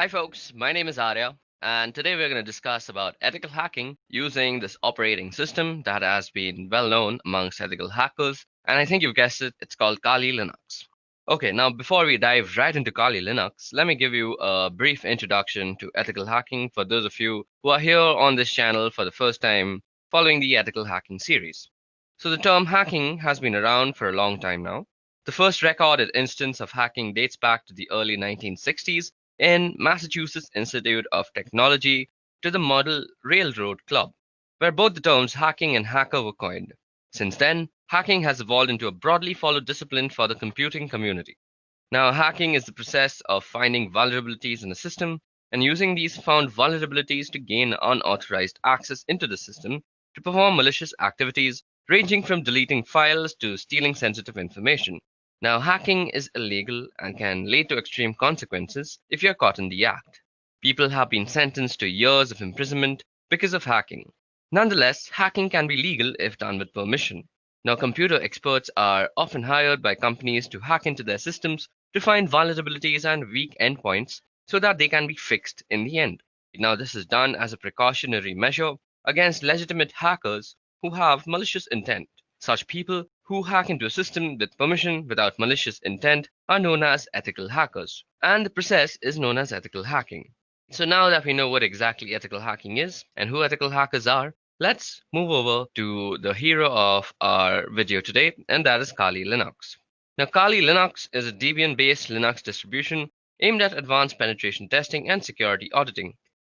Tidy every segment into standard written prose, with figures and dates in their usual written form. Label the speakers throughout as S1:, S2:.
S1: Hi folks, my name is Arya, and today we're going to discuss about ethical hacking using this operating system that has been well known amongst ethical hackers, and I think you've guessed it, it's called Kali Linux. Okay, now before we dive right into Kali Linux, let me give you a brief introduction to ethical hacking for those of you who are here on this channel for the first time following the ethical hacking series. So the term hacking has been around for a long time now. The first recorded instance of hacking dates back to the early 1960s in Massachusetts Institute of Technology to the Model Railroad Club, where both the terms hacking and hacker were coined. Since then, hacking has evolved into a broadly followed discipline for the computing community. Now, hacking is the process of finding vulnerabilities in a system and using these found vulnerabilities to gain unauthorized access into the system to perform malicious activities ranging from deleting files to stealing sensitive information. Now, hacking is illegal and can lead to extreme consequences if you're caught in the act. People have been sentenced to years of imprisonment because of hacking. Nonetheless, hacking can be legal if done with permission. Now, computer experts are often hired by companies to hack into their systems to find vulnerabilities and weak endpoints so that they can be fixed in the end. Now, this is done as a precautionary measure against legitimate hackers who have malicious intent. Such people who hack into a system with permission without malicious intent are known as ethical hackers, and the process is known as ethical hacking. So now that we know what exactly ethical hacking is and who ethical hackers are, let's move over to the hero of our video today, and that is Kali Linux. Now, Kali Linux is a Debian-based Linux distribution aimed at advanced penetration testing and security auditing.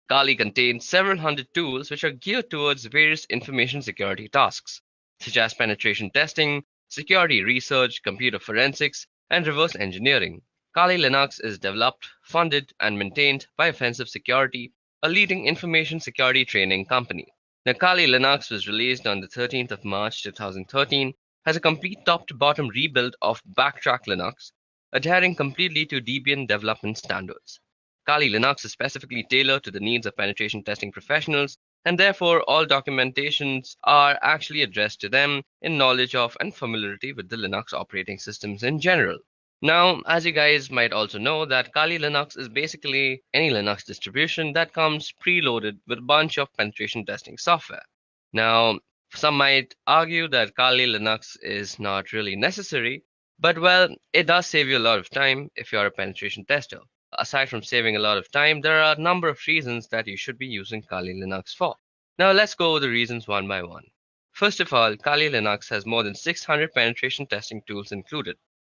S1: Kali contains several hundred tools which are geared towards various information security tasks, such as penetration testing, security research, computer forensics, and reverse engineering. Kali Linux is developed, funded, and maintained by Offensive Security, a leading information security training company. Now, Kali Linux was released on the 13th of March 2013 as a complete top-to-bottom rebuild of Backtrack Linux, adhering completely to Debian development standards. Kali Linux is specifically tailored to the needs of penetration testing professionals, and therefore all documentations are actually addressed to them in knowledge of and familiarity with the Linux operating systems in general. Now, as you guys might also know, that Kali Linux is basically any Linux distribution that comes preloaded with a bunch of penetration testing software. Now, some might argue that Kali Linux is not really necessary, but well, it does save you a lot of time if you're a penetration tester. Aside from saving a lot of time, there are a number of reasons that you should be using Kali Linux for. Now, let's go over the reasons one by one. First of all, Kali Linux has more than 600 penetration testing tools included.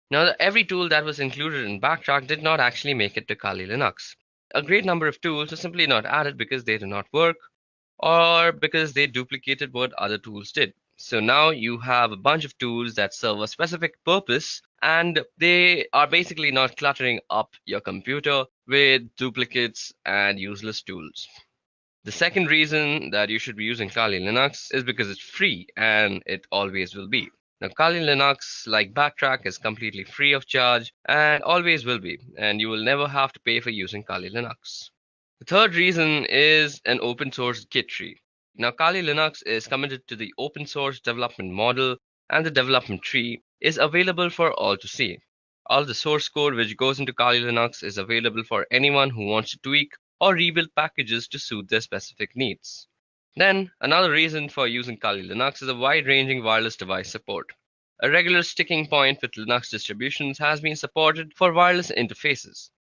S1: Now, every tool that was included in Backtrack did not actually make it to Kali Linux. A great number of tools are simply not added because they do not work or because they duplicated what other tools did. So now you have a bunch of tools that serve a specific purpose and they are basically not cluttering up your computer with duplicates and useless tools. The second reason that you should be using Kali Linux is because it's free and it always will be. Now, Kali Linux, like Backtrack, is completely free of charge and always will be, and you will never have to pay for using Kali Linux. The third reason is an open source Git tree. Now, Kali Linux is committed to the open source development model, and the development tree is available for all to see. All the source code which goes into Kali Linux is available for anyone who wants to tweak or rebuild packages to suit their specific needs. Then, another reason for using Kali Linux is a wide-ranging wireless device support. A regular sticking point with Linux distributions has been supported for wireless interfaces.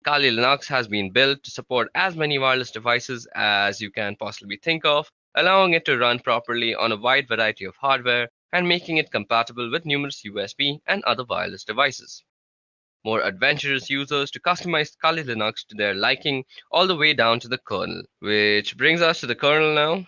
S1: Kali Linux has been built to support as many wireless devices as you can possibly think of, allowing it to run properly on a wide variety of hardware and making it compatible with numerous USB and other wireless devices. More adventurous users to customize Kali Linux to their liking all the way down to the kernel. Which brings us to the kernel now.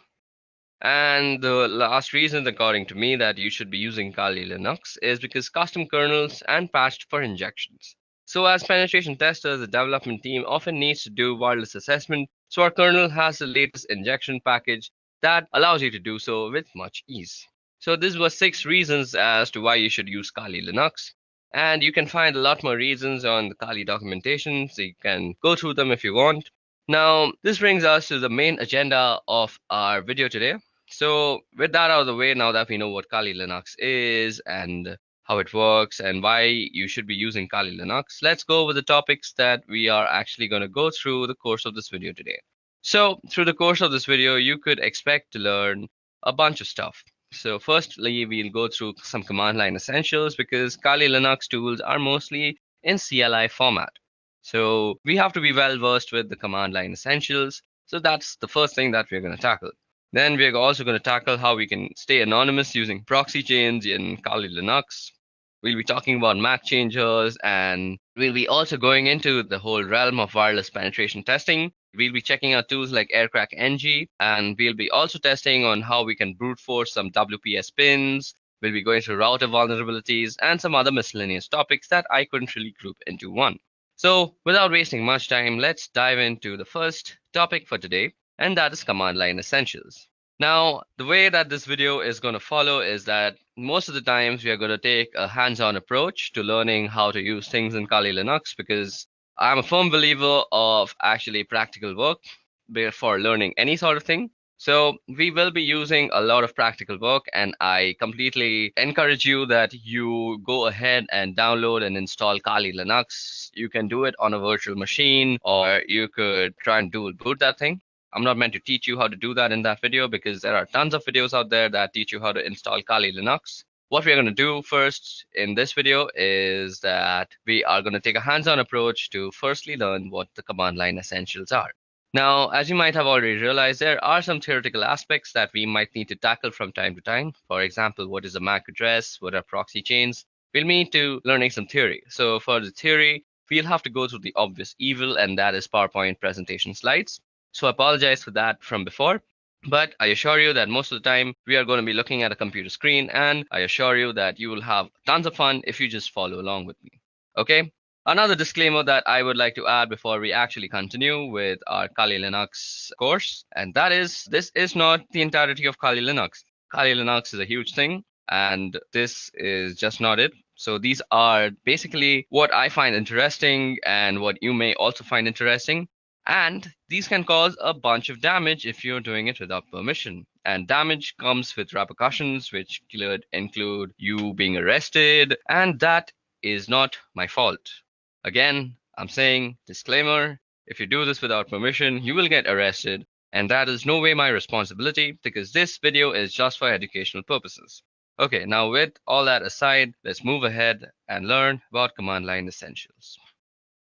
S1: And the last reason, according to me, that you should be using Kali Linux is because custom kernels and patched for injections. So as penetration testers, the development team often needs to do wireless assessment, so our kernel has the latest injection package that allows you to do so with much ease. So this was 6 reasons as to why you should use Kali Linux. And you can find a lot more reasons on the Kali documentation, so you can go through them if you want. Now, this brings us to the main agenda of our video today. So with that out of the way, now that we know what Kali Linux is and how it works, and why you should be using Kali Linux, let's go over the topics that we are actually going to go through the course of this video today. So through the course of this video, you could expect to learn a bunch of stuff. So firstly, we'll go through some command line essentials because Kali Linux tools are mostly in CLI format. So we have to be well versed with the command line essentials. So that's the first thing that we're going to tackle. Then we're also going to tackle how we can stay anonymous using proxy chains in Kali Linux. We'll be talking about MAC changers, and we'll be also going into the whole realm of wireless penetration testing. We'll be checking out tools like Aircrack NG, and we'll be also testing on how we can brute force some WPS pins. We'll be going through router vulnerabilities and some other miscellaneous topics that I couldn't really group into one. So without wasting much time, let's dive into the first topic for today, and that is command line essentials. Now, the way that this video is going to follow is that most of the times we are going to take a hands-on approach to learning how to use things in Kali Linux, because I'm a firm believer of actually practical work before learning any sort of thing. So we will be using a lot of practical work, and I completely encourage you that you go ahead and download and install Kali Linux. You can do it on a virtual machine, or you could try and dual boot that thing. I'm not meant to teach you how to do that in that video because there are tons of videos out there that teach you how to install Kali Linux. What we're going to do first in this video is that we are going to take a hands-on approach to firstly learn what the command line essentials are. Now, as you might have already realized, there are some theoretical aspects that we might need to tackle from time to time. For example, what is a MAC address? What are proxy chains? We'll need to learning some theory. So for the theory, we'll have to go through the obvious evil, and that is PowerPoint presentation slides. So I apologize for that from before, but I assure you that most of the time we are going to be looking at a computer screen, and I assure you that you will have tons of fun if you just follow along with me. Okay? Another disclaimer that I would like to add before we actually continue with our Kali Linux course, and that is this is not the entirety of Kali Linux. Kali Linux is a huge thing, and this is just not it. So these are basically what I find interesting and what you may also find interesting. And these can cause a bunch of damage if you're doing it without permission. And damage comes with repercussions, which could include you being arrested, and that is not my fault. Again, I'm saying disclaimer, if you do this without permission, you will get arrested, and that is no way my responsibility because this video is just for educational purposes. Okay, now with all that aside, let's move ahead and learn about command line essentials.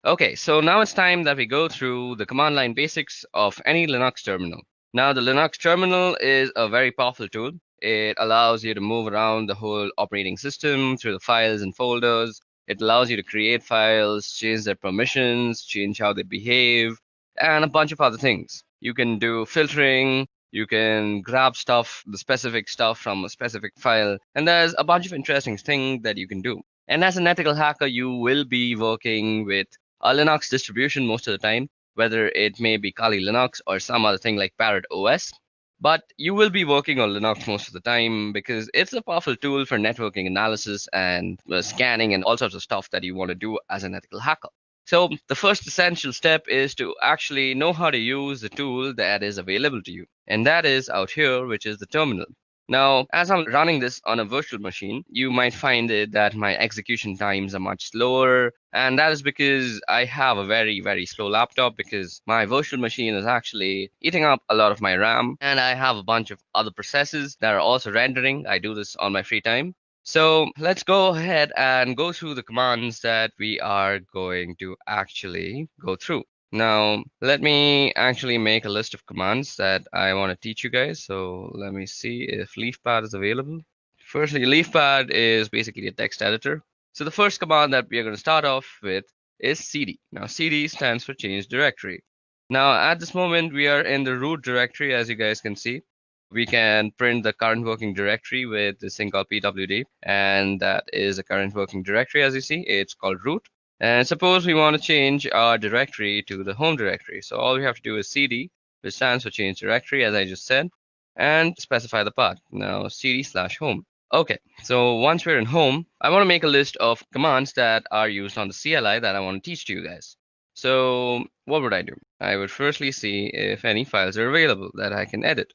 S1: Okay, so now it's time that we go through the command line basics of any Linux terminal. Now, the Linux terminal is a very powerful tool. It allows you to move around the whole operating system through the files and folders. It allows you to create files, change their permissions, change how they behave, and a bunch of other things. You can do filtering, you can grab stuff, the specific stuff from a specific file, and there's a bunch of interesting things that you can do. And as an ethical hacker, you will be working with a Linux distribution most of the time, whether it may be Kali Linux or some other thing like Parrot OS. But you will be working on Linux most of the time because it's a powerful tool for networking analysis and scanning and all sorts of stuff that you want to do as an ethical hacker. So the first essential step is to actually know how to use the tool that is available to you. And that is out here, which is the terminal. Now, as I'm running this on a virtual machine, you might find it that my execution times are much slower. And that is because I have a very, very slow laptop because my virtual machine is actually eating up a lot of my RAM. And I have a bunch of other processes that are also rendering. I do this on my free time. So let's go ahead and go through the commands that we are going to actually go through. Now, let me actually make a list of commands that I want to teach you guys. So let me see if LeafPad is available. Firstly, LeafPad is basically a text editor. So the first command that we are going to start off with is cd. Now, cd stands for change directory. Now, at this moment, we are in the root directory, as you guys can see. We can print the current working directory with this thing called pwd, and that is a current working directory, as you see. It's called root. And suppose we want to change our directory to the home directory. So all we have to do is cd, which stands for change directory, as I just said, and specify the path. Now cd/home. Okay, so once we're in home, I want to make a list of commands that are used on the CLI that I want to teach to you guys. So what would I do? I would firstly see if any files are available that I can edit.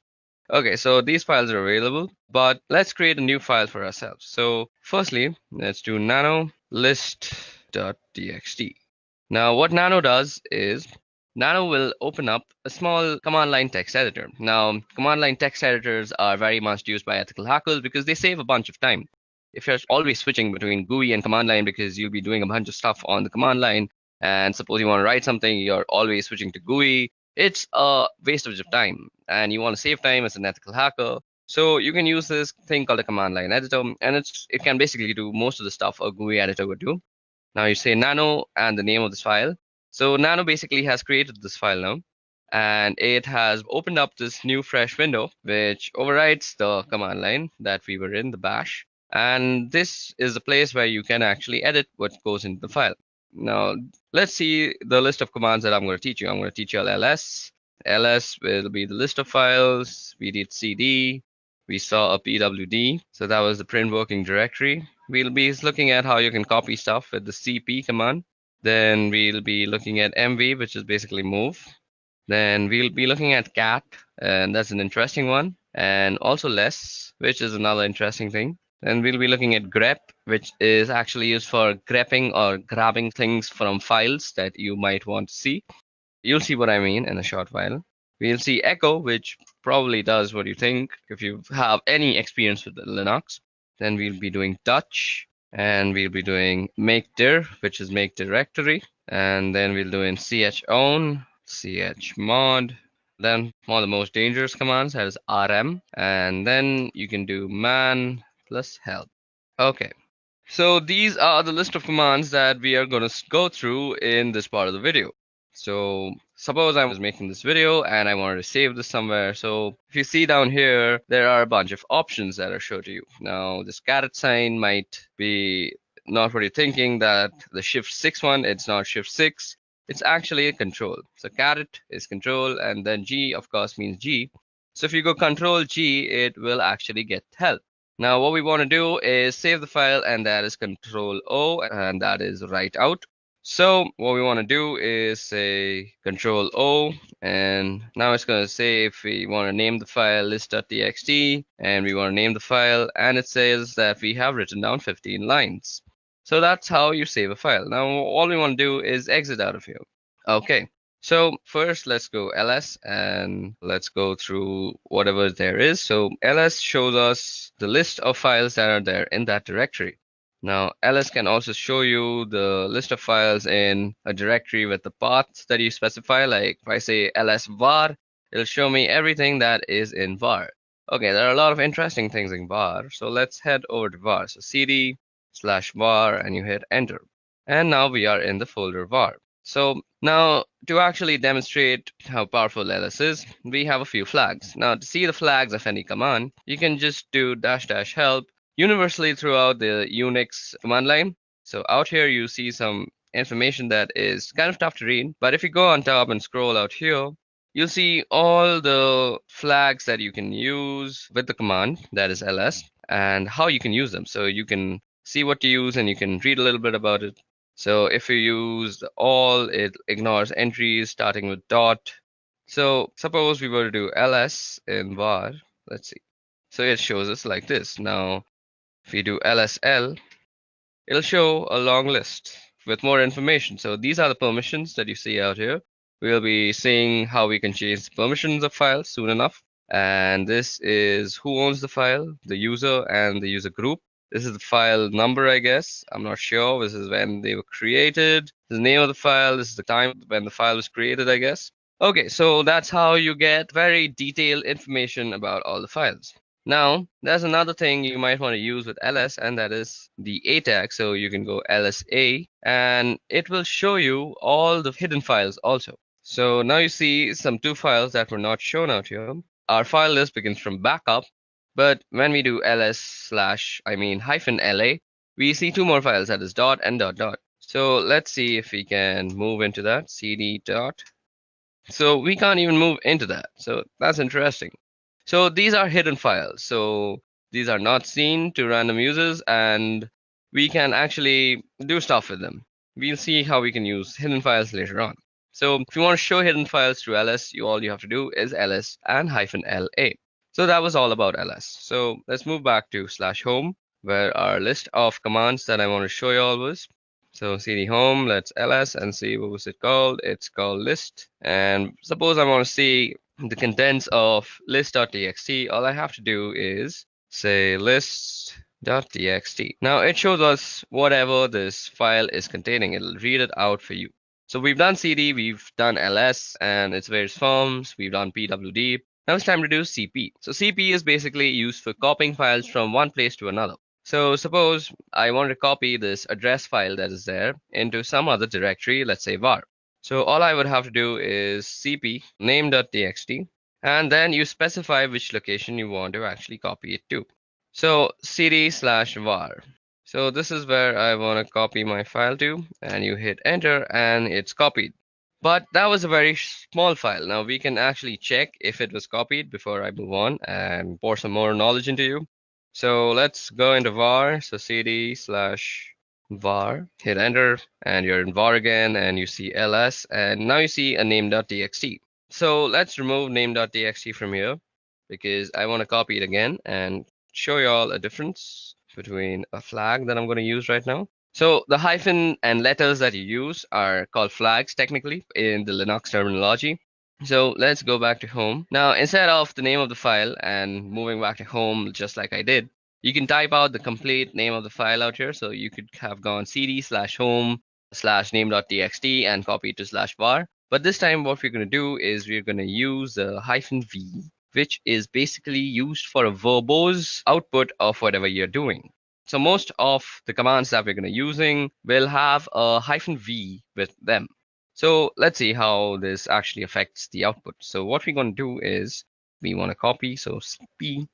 S1: Okay, so these files are available, but let's create a new file for ourselves. So firstly, let's do nano list.txt. Now what nano does is nano will open up a small command line text editor. Now command line text editors are very much used by ethical hackers because they save a bunch of time. If you're always switching between GUI and command line because you'll be doing a bunch of stuff on the command line, and suppose you want to write something, you're always switching to GUI, it's a waste of your time, and you want to save time as an ethical hacker. So you can use this thing called a command line editor, and it can basically do most of the stuff a GUI editor would do. Now you say nano and the name of this file. So nano basically has created this file now, and it has opened up this new fresh window which overrides the command line that we were in, the bash. And this is the place where you can actually edit what goes into the file. Now let's see the list of commands that I'm going to teach you. I'm going to teach you ls. ls will be the list of files. We did cd. We saw a pwd. So that was the print working directory. We'll be looking at how you can copy stuff with the cp command. Then we'll be looking at mv, which is basically move. Then we'll be looking at cat, and that's an interesting one. And also less, which is another interesting thing. Then we'll be looking at grep, which is actually used for grepping or grabbing things from files that you might want to see. You'll see what I mean in a short while. We'll see echo, which probably does what you think if you have any experience with Linux. Then we'll be doing touch, and we'll be doing make dir, which is make directory. And then we'll do in chown, chmod. Then one of the most dangerous commands that is rm. And then you can do man plus help. Okay, so these are the list of commands that we are going to go through in this part of the video. So suppose I was making this video and I wanted to save this somewhere. So if you see down here, there are a bunch of options that are shown to you. Now this caret sign might be not what you're thinking, that the shift 6 one, it's not shift 6. It's actually a control. So caret is control, and then G of course means G. So if you go control G, it will actually get help. Now what we want to do is save the file, and that is control O, and that is write out. So what we want to do is say control O, and now it's going to say if we want to name the file list.txt, and we want to name the file, and it says that we have written down 15 lines. So that's how you save a file. Now all we want to do is exit out of here. Okay, so first let's go ls, and let's go through whatever there is. So ls shows us the list of files that are there in that directory. Now ls can also show you the list of files in a directory with the paths that you specify. Like if I say ls var, it'll show me everything that is in var. Okay, there are a lot of interesting things in var, so let's head over to var. So cd/var, and you hit enter, and now we are in the folder var. So now to actually demonstrate how powerful ls is, we have a few flags. Now to see the flags of any command, you can just do -- help universally throughout the Unix command line. So out here you see some information that is kind of tough to read, but if you go on top and scroll out here, you'll see all the flags that you can use with the command, that is ls, and how you can use them. So you can see what to use, and you can read a little bit about it. So if you use all, it ignores entries starting with dot. So suppose we were to do ls in var, let's see. So it shows us like this. Now if we do lsl, it'll show a long list with more information. So these are the permissions that you see out here. We'll be seeing how we can change the permissions of files soon enough. And this is who owns the file, the user and the user group. This is the file number, I guess. I'm not sure. This is when they were created. This is the name of the file. This is the time when the file was created, I guess. Okay, so that's how you get very detailed information about all the files. Now, there's another thing you might want to use with ls, and that is the a tag. So you can go lsa, and it will show you all the hidden files also. So now you see some 2 files that were not shown out here. Our file list begins from backup, but when we do -la, we see 2 more files, that is dot and dot dot. So let's see if we can move into that, cd dot. So we can't even move into that. So that's interesting. So these are hidden files. So these are not seen to random users, and we can actually do stuff with them. We'll see how we can use hidden files later on. So if you want to show hidden files through ls, all you have to do is ls and -la. So that was all about ls. So let's move back to /home, where our list of commands that I want to show you all was. So cd home, let's ls and see what was it called. It's called list. And suppose I want to see the contents of list.txt. All I have to do is say list.txt. Now it shows us whatever this file is containing. It'll read it out for you. So we've done cd, we've done ls and its various forms, we've done pwd. Now it's time to do cp. So cp is basically used for copying files from one place to another. So suppose I want to copy this address file that is there into some other directory, let's say var. So all I would have to do is cp name.txt, and then you specify which location you want to actually copy it to. So cd/var. So this is where I want to copy my file to, and you hit enter and it's copied. But that was a very small file. Now we can actually check if it was copied before I move on and pour some more knowledge into you. So let's go into var. So cd/var, hit enter, and you're in var again, and you see ls, and now you see a name.txt. So let's remove name.txt from here because I want to copy it again and show you all a difference between a flag that I'm going to use right now. So the hyphen and letters that you use are called flags technically in the Linux terminology. So let's go back to home. Now, instead of the name of the file and moving back to home just like I did, you can type out the complete name of the file out here. So you could have gone cd/home/name.txt and copy it to /var. But this time what we're going to do is we're going to use the -v, which is basically used for a verbose output of whatever you're doing. So most of the commands that we're going to using will have a -v with them. So let's see how this actually affects the output. So what we're going to do is we want to copy, so cp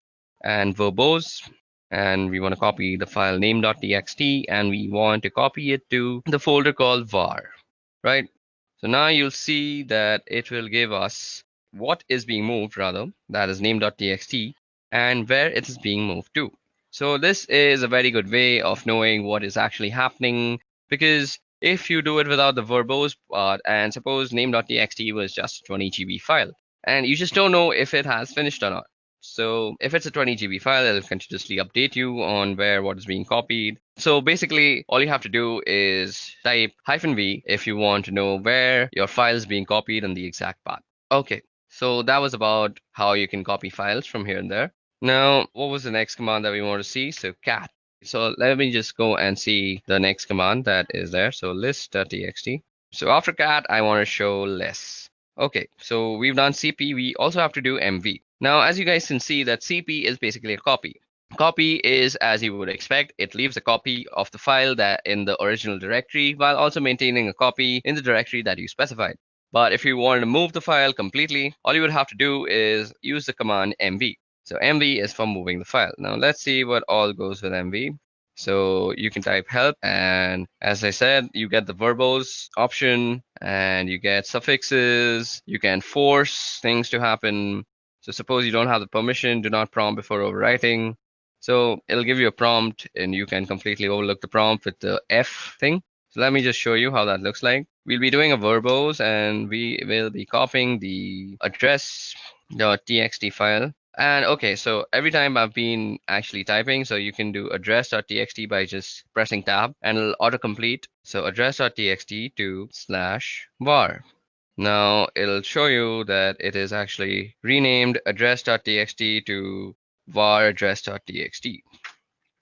S1: and verbose, and we want to copy the file name.txt, and we want to copy it to the folder called var, right? So now you'll see that it will give us what is being moved, rather, that is name.txt, and where it is being moved to. So this is a very good way of knowing what is actually happening, because if you do it without the verbose part, and suppose name.txt was just a 20 GB file, and you just don't know if it has finished or not. So if it's a 20 GB file, it'll continuously update you on where what is being copied. So basically, all you have to do is type -v if you want to know where your file is being copied and the exact path. Okay, so that was about how you can copy files from here and there. Now, what was the next command that we want to see? So cat. So let me just go and see the next command that is there. So list.txt. So after cat, I want to show less. Okay, so we've done cp. We also have to do mv. Now, as you guys can see, that cp is basically a copy. Copy is, as you would expect, it leaves a copy of the file that in the original directory while also maintaining a copy in the directory that you specified. But if you want to move the file completely, all you would have to do is use the command mv. So mv is for moving the file. Now let's see what all goes with mv. So you can type help, and as I said, you get the verbose option and you get suffixes. You can force things to happen. So suppose you don't have the permission, do not prompt before overwriting. So it'll give you a prompt and you can completely overlook the prompt with the F thing. So let me just show you how that looks like. We'll be doing a verbose and we will be copying the address.txt file. And okay, so every time I've been actually typing, so you can do address.txt by just pressing tab and it'll autocomplete. So address.txt to /var. Now it'll show you that it is actually renamed address.txt to var address.txt.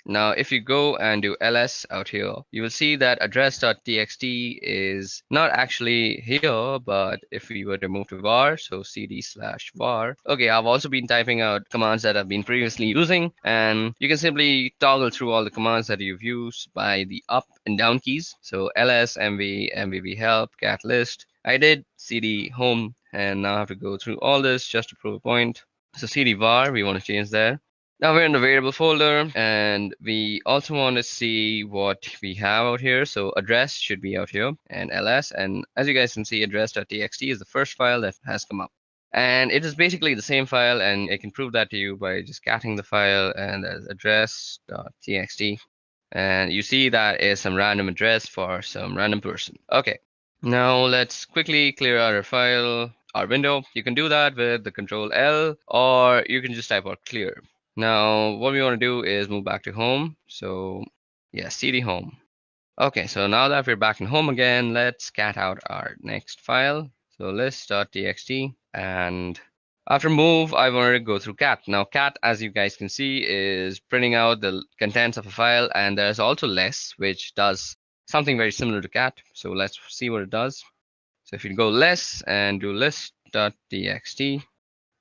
S1: Now, if you go and do ls out here, you will see that address.txt is not actually here, but if we were to move to var, so cd/var. Okay, I've also been typing out commands that I've been previously using, and you can simply toggle through all the commands that you've used by the up and down keys. So ls, mv, mvv help, cat list. I did cd home, and now I have to go through all this just to prove a point. So cd var, we want to change there. Now we're in the variable folder, and we also want to see what we have out here. So address should be out here, and ls. And as you guys can see, address.txt is the first file that has come up. And it is basically the same file, and I can prove that to you by just catting the file, and there's address.txt. And you see that is some random address for some random person. Okay, now let's quickly clear out our file. our window. You can do that with the Control L, or you can just type out clear. Now, what we want to do is move back to home. So yeah, cd home. Okay, so now that we're back in home again, let's cat out our next file. So list.txt, and after move, I wanted to go through cat. Now cat, as you guys can see, is printing out the contents of a file, and there's also less, which does something very similar to cat. So let's see what it does. So if you go less and do list.txt,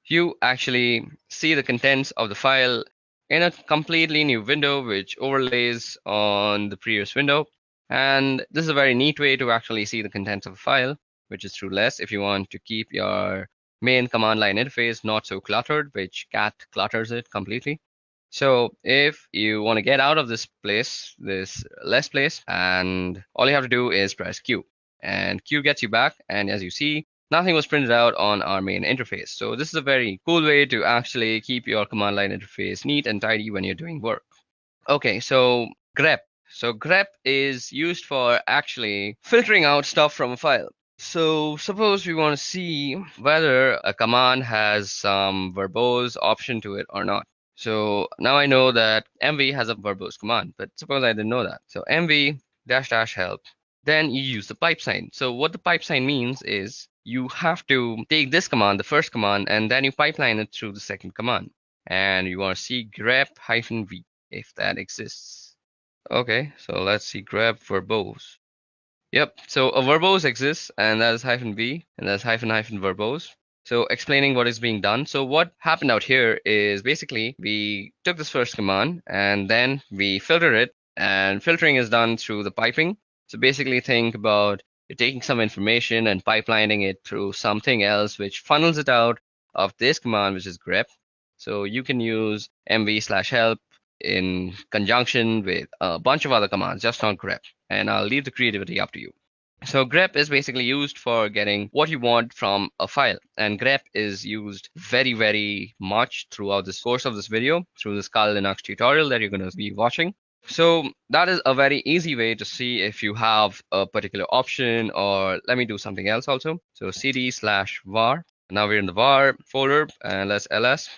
S1: you actually see the contents of the file in a completely new window, which overlays on the previous window. And this is a very neat way to actually see the contents of a file, which is through less if you want to keep your main command line interface not so cluttered, which cat clutters it completely. So if you want to get out of this place, this less place, and all you have to do is press Q, and Q gets you back. And as you see, nothing was printed out on our main interface. So this is a very cool way to actually keep your command line interface neat and tidy when you're doing work. Okay, so grep. So grep is used for actually filtering out stuff from a file. So suppose we want to see whether a command has some verbose option to it or not. So now I know that mv has a verbose command, but suppose I didn't know that. So mv dash dash help, then you use the pipe sign. So what the pipe sign means is you have to take this command, the first command, and then you pipeline it through the second command. And you want to see grep-v if that exists. Okay, so let's see grep verbose. Yep, so a verbose exists, and that is -v, and that's -verbose. So explaining what is being done. So what happened out here is basically we took this first command and then we filter it, and filtering is done through the piping. So basically think about you're taking some information and pipelining it through something else, which funnels it out of this command, which is grep. So you can use mv/help in conjunction with a bunch of other commands, just not grep. And I'll leave the creativity up to you. So grep is basically used for getting what you want from a file. And grep is used very, very much throughout this course of this video, through this Kali Linux tutorial that you're going to be watching. So that is a very easy way to see if you have a particular option, or let me do something else also. So cd/var. Now we're in the var folder, and let's ls.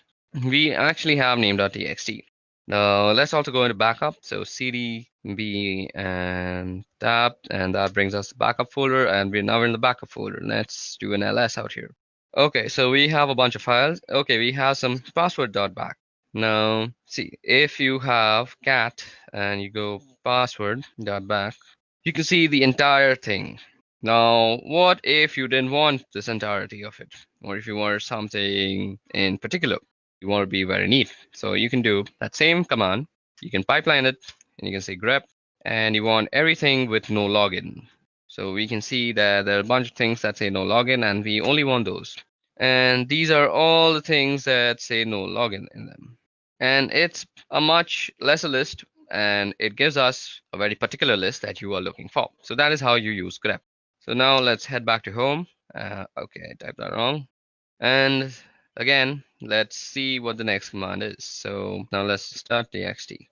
S1: We actually have name.txt. Now let's also go into backup. So cdb and tab, and that brings us the backup folder, and we're now in the backup folder. Let's do an ls out here. Okay, so we have a bunch of files. Okay, we have some password.back. Now see, if you have cat and you go password.back, you can see the entire thing. Now, what if you didn't want this entirety of it, or if you wanted something in particular? You want to be very neat. So you can do that same command. You can pipeline it, and you can say grep, and you want everything with no login. So we can see that there are a bunch of things that say no login, and we only want those. And these are all the things that say no login in them. And it's a much lesser list, and it gives us a very particular list that you are looking for. So that is how you use grep. So now let's head back to home. Okay, I typed that wrong. And again, let's see what the next command is. So now let's start txt.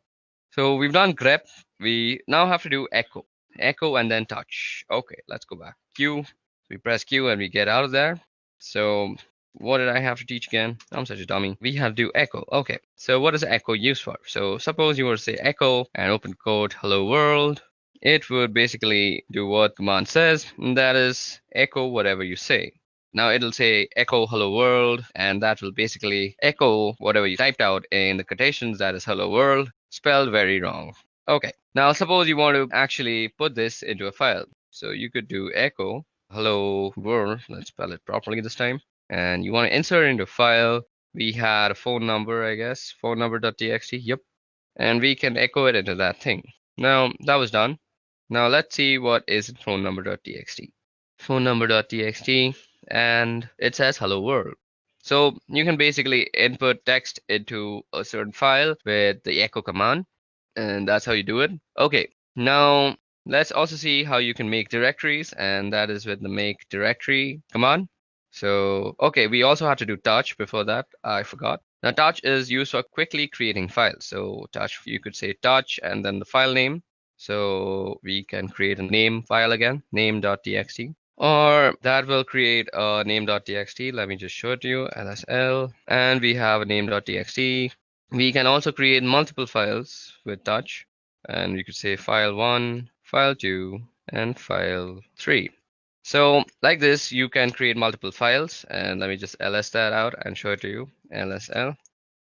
S1: So we've done grep. We now have to do echo. Echo and then touch. Okay, let's go back. Q. We press Q and we get out of there. So what did I have to teach again? I'm such a dummy. We have to do echo. Okay, so what is echo used for? So suppose you were to say echo and open quote hello world. It would basically do what command says, and that is echo whatever you say. Now it'll say echo hello world, and that will basically echo whatever you typed out in the quotations, that is hello world, spelled very wrong. Okay, now suppose you want to actually put this into a file. So you could do echo hello world, let's spell it properly this time, and you want to insert into a file. We had a phone number, I guess, phone number.txt, yep, and we can echo it into that thing. Now that was done. Now let's see what is in phone number.txt. Phone number.txt, and it says hello world. So you can basically input text into a certain file with the echo command, and that's how you do it. Okay, now let's also see how you can make directories, and that is with the make directory command. So okay, we also have to do touch before that, I forgot. Now touch is used for quickly creating files. So touch, you could say touch and then the file name. So we can create a name file again, name.txt. or that will create a name.txt. Let me just show it to you, lsl, and we have a name.txt. We can also create multiple files with touch, and we could say file1, file2, and file3. So like this, you can create multiple files, and let me just ls that out and show it to you, lsl.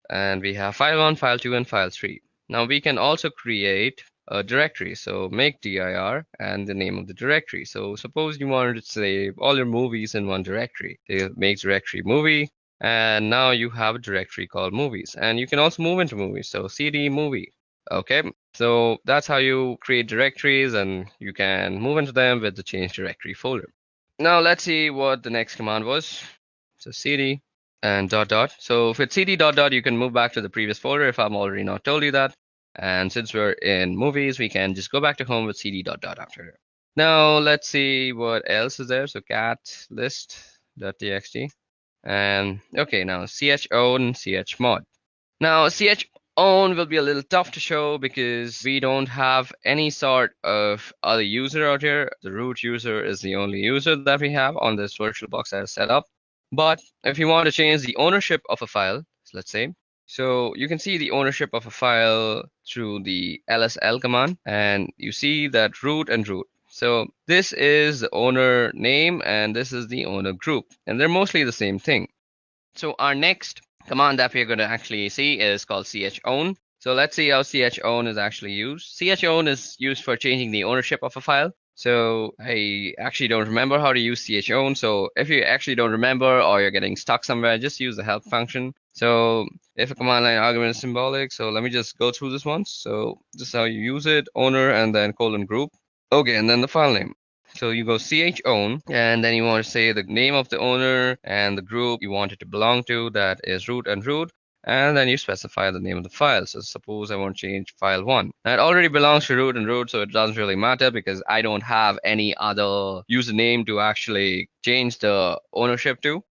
S1: And we have file1, file2, and file3. Now we can also create a directory. So make dir and the name of the directory. So suppose you wanted to save all your movies in one directory. Make directory movie, and now you have a directory called movies. And you can also move into movies. So cd movie. Okay, so that's how you create directories, and you can move into them with the change directory folder. Now let's see what the next command was. So cd and dot dot. So with cd dot dot, you can move back to the previous folder if I'm already not told you that. And since we're in movies, we can just go back to home with cd dot dot after. Now let's see what else is there. So cat list dot txt. And okay, now chown chmod. Now chown will be a little tough to show because we don't have any sort of other user out here. The root user is the only user that we have on this VirtualBox that is set up. But if you want to change the ownership of a file, let's say, so you can see the ownership of a file through the lsl command, and you see that root and root. So this is the owner name and this is the owner group, and they're mostly the same thing. So our next command that we're going to actually see is called chown. So let's see how chown is actually used. Chown is used for changing the ownership of a file. So I actually don't remember how to use chown. So if you actually don't remember or you're getting stuck somewhere, just use the help function. So if a command line argument is symbolic, so let me just go through this once. So this is how you use it, owner and then colon group. Okay, and then the file name. So you go chown, and then you want to say the name of the owner and the group you want it to belong to, that is root and root, and then you specify the name of the file. So suppose I want to change file1. Now it already belongs to root and root, so it doesn't really matter because I don't have any other username to actually change the ownership to.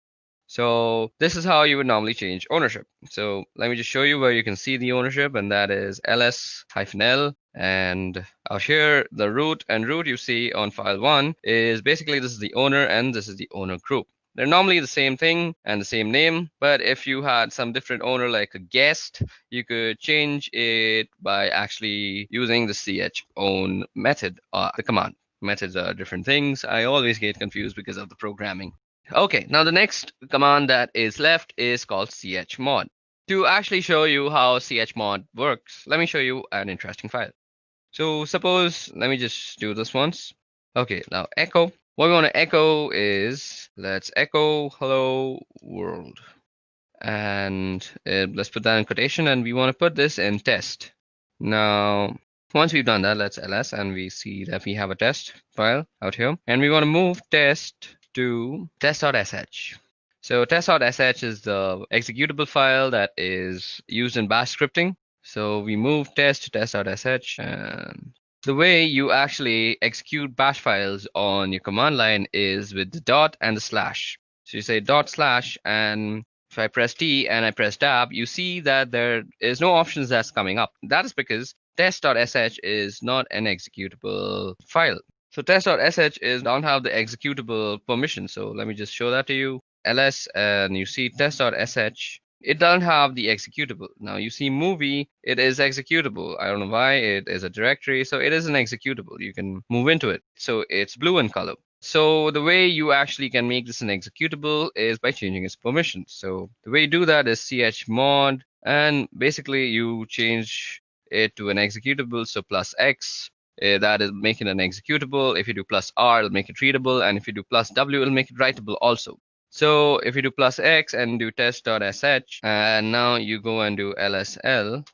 S1: So this is how you would normally change ownership. So let me just show you where you can see the ownership, and that is ls-l. And out here, the root and root you see on file1 is basically this is the owner and this is the owner group. They're normally the same thing and the same name, but if you had some different owner like a guest, you could change it by actually using the chown method, the command. Methods are different things. I always get confused because of the programming. Okay, now the next command that is left is called chmod. To actually show you how chmod works, let me show you an interesting file. So suppose, let me just do this once. Okay, now echo. What we want to echo is, let's echo hello world. And let's put that in quotation, and we want to put this in test. Now, once we've done that, let's ls, and we see that we have a test file out here. And we want to move test to test.sh. So test.sh is the executable file that is used in bash scripting. So we move test to test.sh, and the way you actually execute bash files on your command line is with the dot and the slash. So you say dot slash, and if I press T and I press tab, you see that there is no options that's coming up. That is because test.sh is not an executable file. So test.sh don't have the executable permission. So let me just show that to you. ls, and you see test.sh. It doesn't have the executable. Now you see movie, it is executable. I don't know why, it is a directory, so it is an executable. You can move into it. So it's blue in color. So the way you actually can make this an executable is by changing its permissions. So the way you do that is chmod, and basically you change it to an executable. So plus x, that is making an executable. If you do plus r, it'll make it readable, and if you do plus w, it'll make it writable also. So if you do plus x and do test.sh, and now you go and do lsl,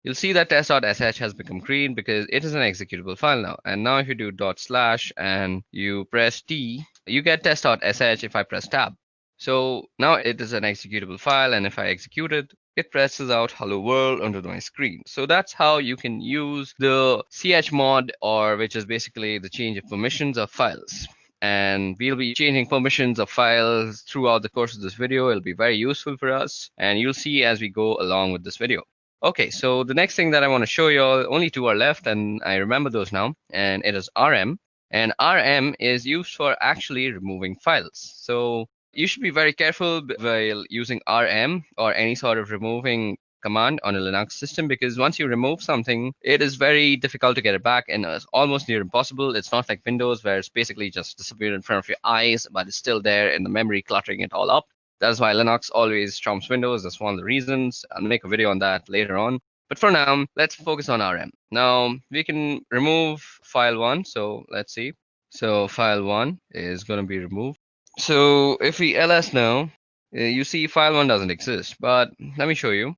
S1: you'll see that test.sh has become green because it is an executable file now. And now if you do dot slash and you press T, you get test.sh if I press tab. So now it is an executable file, and if I execute it, it presses out hello world onto my screen. So that's how you can use the chmod, or which is basically the change of permissions of files. And we'll be changing permissions of files throughout the course of this video. It'll be very useful for us, and you'll see as we go along with this video. Okay, so the next thing that I want to show you all, only two are left, and I remember those now, and it is rm. And RM is used for actually removing files. So you should be very careful while using RM or any sort of removing command on a Linux system, because once you remove something, it is very difficult to get it back and it's almost near impossible. It's not like Windows where it's basically just disappeared in front of your eyes, but it's still there in the memory, cluttering it all up. That's why Linux always trumps Windows. That's one of the reasons. I'll make a video on that later on. But for now, let's focus on RM. Now, we can remove file 1. So let's see. So file 1 is going to be removed. So if we ls now, you see file 1 doesn't exist. But let me show you.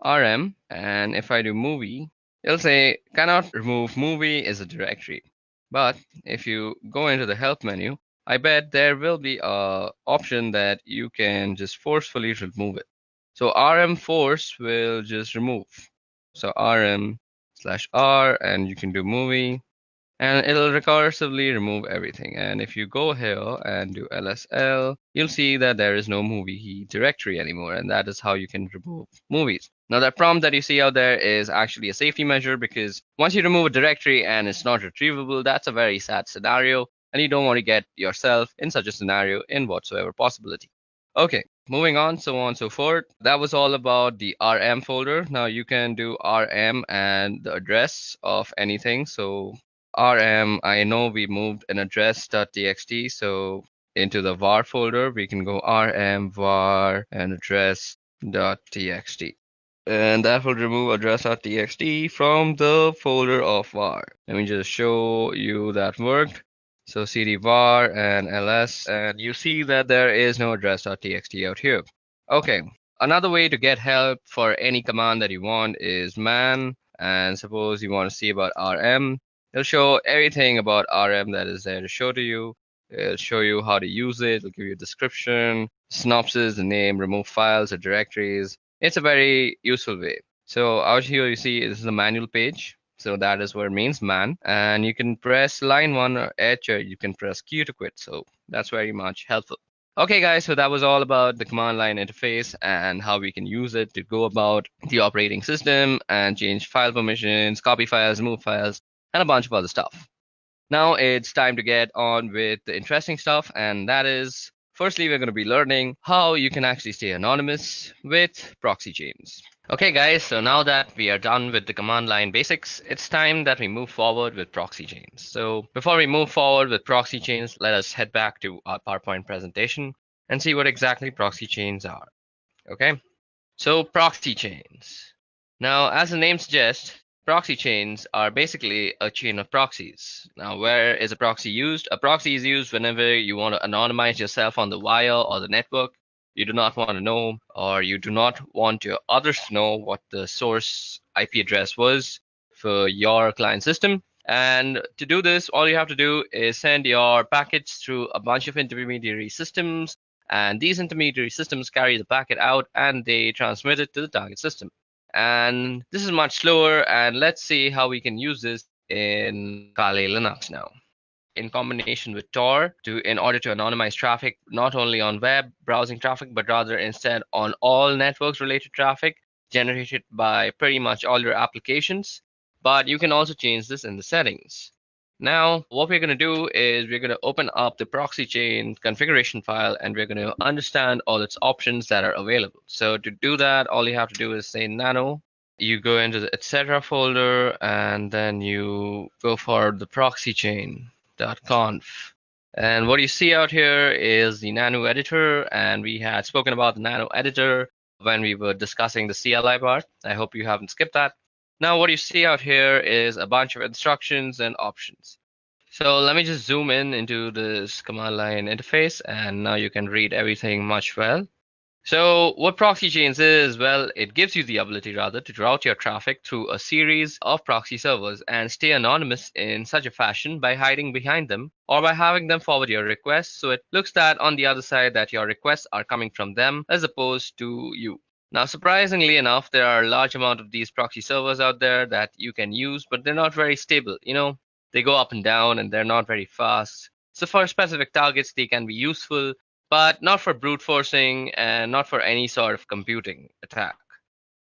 S1: RM, and if I do movie, it'll say cannot remove movie is a directory. But if you go into the help menu, I bet there will be a option that you can just forcefully remove it. So RM force will just remove. So RM/R, and you can do movie, and it'll recursively remove everything. And if you go here and do LSL, you'll see that there is no movie directory anymore, and that is how you can remove movies. Now that prompt that you see out there is actually a safety measure, because once you remove a directory and it's not retrievable, that's a very sad scenario, and you don't want to get yourself in such a scenario in whatsoever possibility. Okay, moving on, so on and so forth. That was all about the RM folder. Now you can do RM and the address of anything. So RM, I know we moved an address.txt, so into the var folder, we can go rm var and address.txt. And that will remove address.txt from the folder of var. Let me just show you that worked. So cd var and ls, and you see that there is no address.txt out here. Okay, another way to get help for any command that you want is man, and suppose you want to see about rm. It'll show everything about RM that is there to show to you. It'll show you how to use it. It'll give you a description, synopsis, the name, remove files or directories. It's a very useful way. So out here you see this is the manual page. So that is what it means, man. And you can press line 1 or H, or you can press Q to quit. So that's very much helpful. Okay, guys, so that was all about the command line interface and how we can use it to go about the operating system and change file permissions, copy files, move files, and a bunch of other stuff. Now it's time to get on with the interesting stuff, and that is, firstly, we're going to be learning how you can actually stay anonymous with proxy chains. Okay, guys, so now that we are done with the command line basics, it's time that we move forward with proxy chains. So before we move forward with proxy chains, let us head back to our PowerPoint presentation and see what exactly proxy chains are. Okay, so proxy chains. Now, as the name suggests, proxy chains are basically a chain of proxies. Now, where is a proxy used? A proxy is used whenever you want to anonymize yourself on the wire or the network. You do not want to know, or you do not want your others to know what the source IP address was for your client system. And to do this, all you have to do is send your packets through a bunch of intermediary systems, and these intermediary systems carry the packet out and they transmit it to the target system. And this is much slower, and let's see how we can use this in Kali Linux now. In combination with Tor in order to anonymize traffic, not only on web browsing traffic, but rather instead on all networks related traffic generated by pretty much all your applications. But you can also change this in the settings. Now, what we're going to do is we're going to open up the proxy chain configuration file, and we're going to understand all its options that are available. So to do that, all you have to do is say nano. You go into the etc folder, and then you go for the proxy chain.conf. And what you see out here is the nano editor, and we had spoken about the nano editor when we were discussing the CLI part. I hope you haven't skipped that. Now what you see out here is a bunch of instructions and options. So let me just zoom in into this command line interface, and now you can read everything much well. So what proxy chains is, well, it gives you the ability rather to route your traffic through a series of proxy servers and stay anonymous in such a fashion by hiding behind them or by having them forward your requests, so it looks that on the other side that your requests are coming from them as opposed to you. Now, surprisingly enough, there are a large amount of these proxy servers out there that you can use, but they're not very stable. They go up and down and they're not very fast. So for specific targets, they can be useful, but not for brute forcing and not for any sort of computing attack.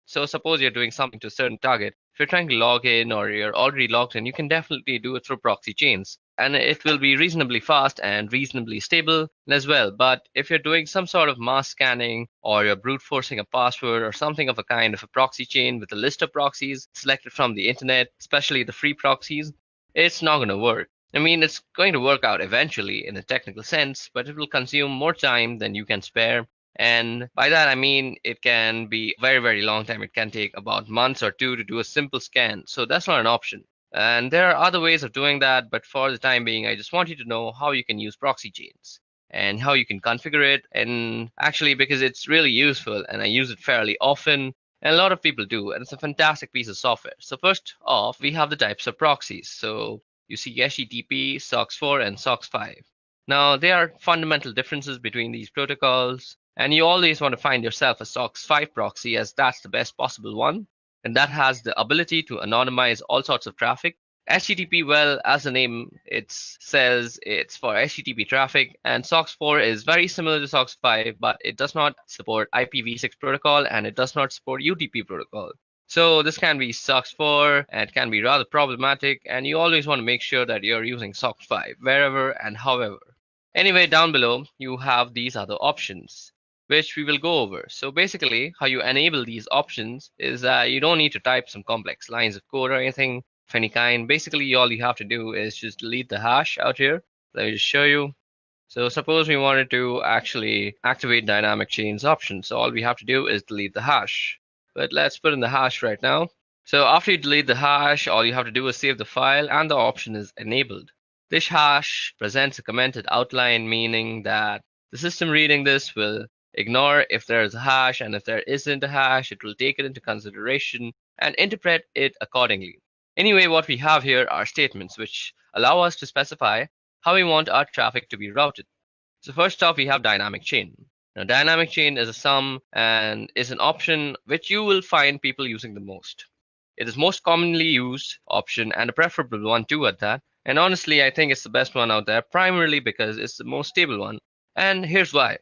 S1: So suppose you're doing something to a certain target. If you're trying to log in or you're already logged in, you can definitely do it through proxy chains. and it will be reasonably fast and reasonably stable as well. But if you're doing some sort of mass scanning or you're brute forcing a password or something of a kind of a proxy chain with a list of proxies selected from the internet, especially the free proxies, it's not going to work. I mean, it's going to work out eventually in a technical sense, but it will consume more time than you can spare. And by that, I mean it can be a very, very long time. It can take about months or two to do a simple scan. So that's not an option. And there are other ways of doing that, but for the time being, I just want you to know how you can use proxy chains and how you can configure it. And actually, because it's really useful and I use it fairly often, and a lot of people do, and it's a fantastic piece of software. So first off, we have the types of proxies. So you see HTTP, SOCKS4, and SOCKS5. Now, there are fundamental differences between these protocols, and you always want to find yourself a SOCKS5 proxy as that's the best possible one, and that has the ability to anonymize all sorts of traffic. HTTP, well, as the name it says, it's for HTTP traffic, and SOCKS4 is very similar to SOCKS5, but it does not support IPv6 protocol and it does not support UDP protocol. So this can be SOCKS4 and it can be rather problematic, and you always want to make sure that you're using SOCKS5 wherever and however. Anyway, down below, you have these other options, which we will go over. So basically, how you enable these options is that you don't need to type some complex lines of code or anything of any kind. Basically, all you have to do is just delete the hash out here. Let me just show you. So suppose we wanted to actually activate dynamic chains option. So all we have to do is delete the hash. But let's put in the hash right now. So after you delete the hash, all you have to do is save the file and the option is enabled. This hash presents a commented outline, meaning that the system reading this will ignore if there is a hash, and if there isn't a hash, it will take it into consideration and interpret it accordingly. Anyway, what we have here are statements which allow us to specify how we want our traffic to be routed. So first off, we have dynamic chain. Now, dynamic chain is a sum and is an option which you will find people using the most. It is most commonly used option and a preferable one too at that. And honestly, I think it's the best one out there, primarily because it's the most stable one. And here's why.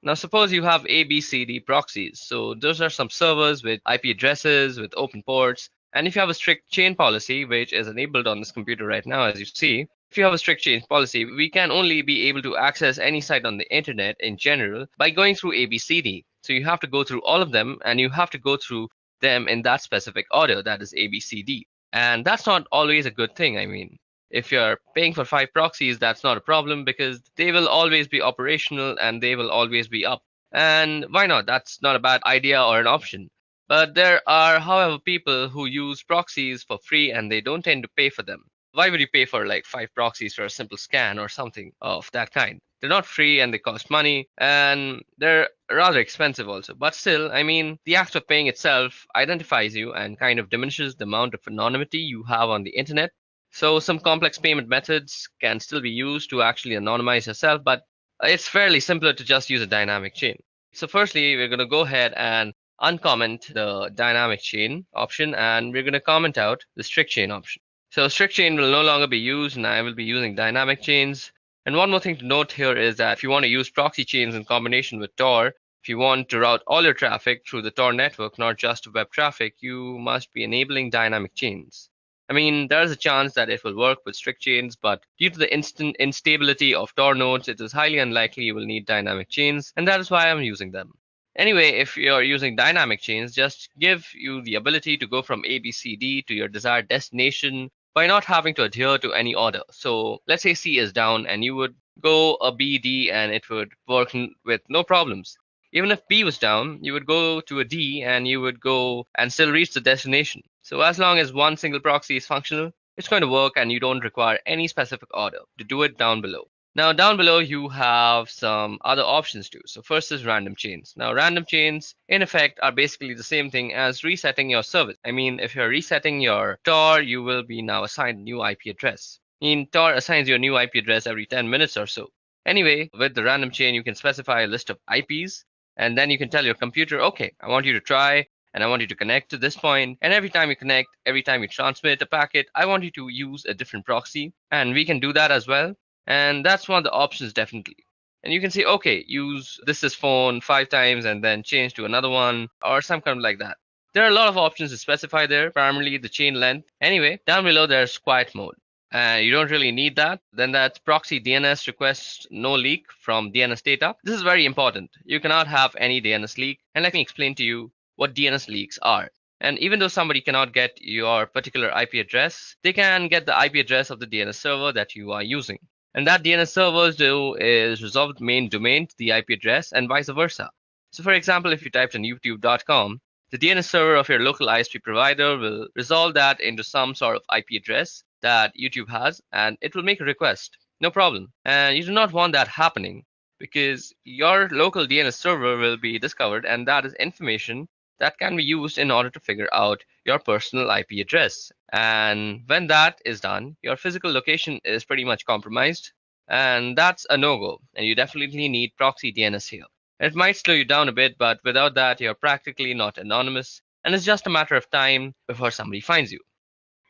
S1: Now, suppose you have ABCD proxies. So those are some servers with IP addresses, with open ports. And if you have a strict chain policy, which is enabled on this computer right now, as you see, if you have a strict chain policy, we can only be able to access any site on the internet in general by going through ABCD. So you have to go through all of them, and you have to go through them in that specific order, that is ABCD. And that's not always a good thing. I mean, if you're paying for 5 proxies, that's not a problem because they will always be operational and they will always be up. And why not? That's not a bad idea or an option. But there are, however, people who use proxies for free and they don't tend to pay for them. Why would you pay for like 5 proxies for a simple scan or something of that kind? They're not free and they cost money and they're rather expensive also. But still, I mean, the act of paying itself identifies you and kind of diminishes the amount of anonymity you have on the internet. So some complex payment methods can still be used to actually anonymize yourself, but it's fairly simpler to just use a dynamic chain. So firstly, we're going to go ahead and uncomment the dynamic chain option, and we're going to comment out the strict chain option. So strict chain will no longer be used, and I will be using dynamic chains. And one more thing to note here is that if you want to use proxy chains in combination with Tor, if you want to route all your traffic through the Tor network, not just web traffic, you must be enabling dynamic chains. I mean, there is a chance that it will work with strict chains, but due to the instant instability of Tor nodes, it is highly unlikely you will need dynamic chains, and that is why I'm using them. Anyway, if you're using dynamic chains, just give you the ability to go from ABCD to your desired destination by not having to adhere to any order. So let's say C is down and you would go a B, D, and it would work with no problems. Even if B was down, you would go to a D and you would go and still reach the destination. So as long as one single proxy is functional, it's going to work and you don't require any specific order to do it down below. Now down below you have some other options too. So first is random chains. Now random chains in effect are basically the same thing as resetting your service. I mean, if you're resetting your Tor, you will be now assigned a new IP address. I mean, Tor assigns you a new IP address every 10 minutes or so. Anyway, with the random chain, you can specify a list of IPs, and then you can tell your computer, okay, I want you to try and I want you to connect to this point. And every time you connect, every time you transmit a packet, I want you to use a different proxy. And we can do that as well. And that's one of the options definitely. And you can say, okay, use this is phone 5 times and then change to another one or some kind of like that. There are a lot of options to specify there, primarily the chain length. Anyway, down below there's quiet mode. and you don't really need that, then that's proxy DNS request no leak from DNS data. This is very important. You cannot have any DNS leak, and let me explain to you what DNS leaks are. And even though somebody cannot get your particular IP address, they can get the IP address of the DNS server that you are using. And that DNS servers do is resolve the main domain to the IP address and vice versa. So for example, if you typed in youtube.com, the DNS server of your local ISP provider will resolve that into some sort of IP address that YouTube has, and it will make a request. No problem. And you do not want that happening because your local DNS server will be discovered, and that is information that can be used in order to figure out your personal IP address. And when that is done, your physical location is pretty much compromised, and that's a no-go. And you definitely need proxy DNS here. It might slow you down a bit, but without that, you're practically not anonymous, and it's just a matter of time before somebody finds you.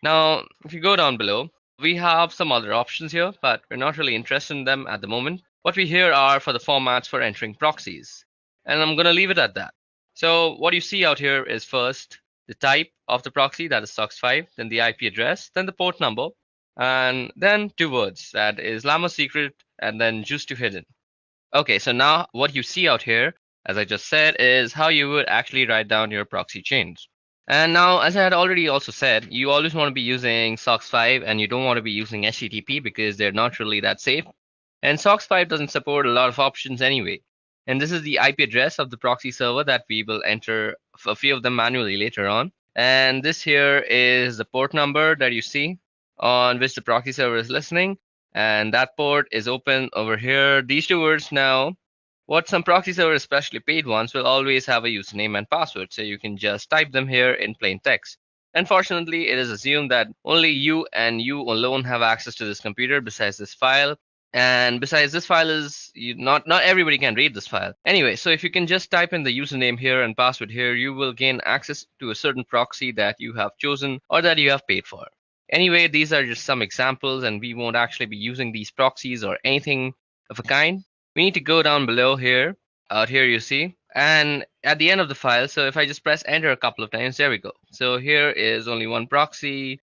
S1: Now, if you go down below, we have some other options here, but we're not really interested in them at the moment. What we here are for the formats for entering proxies, and I'm going to leave it at that. So what you see out here is first the type of the proxy, that is SOCKS5, then the IP address, then the port number, and then two words, that is Llama secret and then juice to hidden. Okay, so now what you see out here, as I just said, is how you would actually write down your proxy chains. And now, as I had already also said, you always want to be using SOCKS5 and you don't want to be using HTTP because they're not really that safe. And SOCKS5 doesn't support a lot of options anyway. And this is the IP address of the proxy server that we will enter a few of them manually later on. And this here is the port number that you see on which the proxy server is listening. And that port is open over here. These two words now, what some proxy servers, especially paid ones, will always have a username and password. So you can just type them here in plain text. Unfortunately, it is assumed that only you and you alone have access to this computer besides this file. And besides, this file is not everybody can read this file. Anyway, so if you can just type in the username here and password here, you will gain access to a certain proxy that you have chosen or that you have paid for. Anyway, these are just some examples, and we won't actually be using these proxies or anything of a kind. We need to go down below here. Out here you see. And at the end of the file, so if I just press enter a couple of times, there we go. So here is only one proxy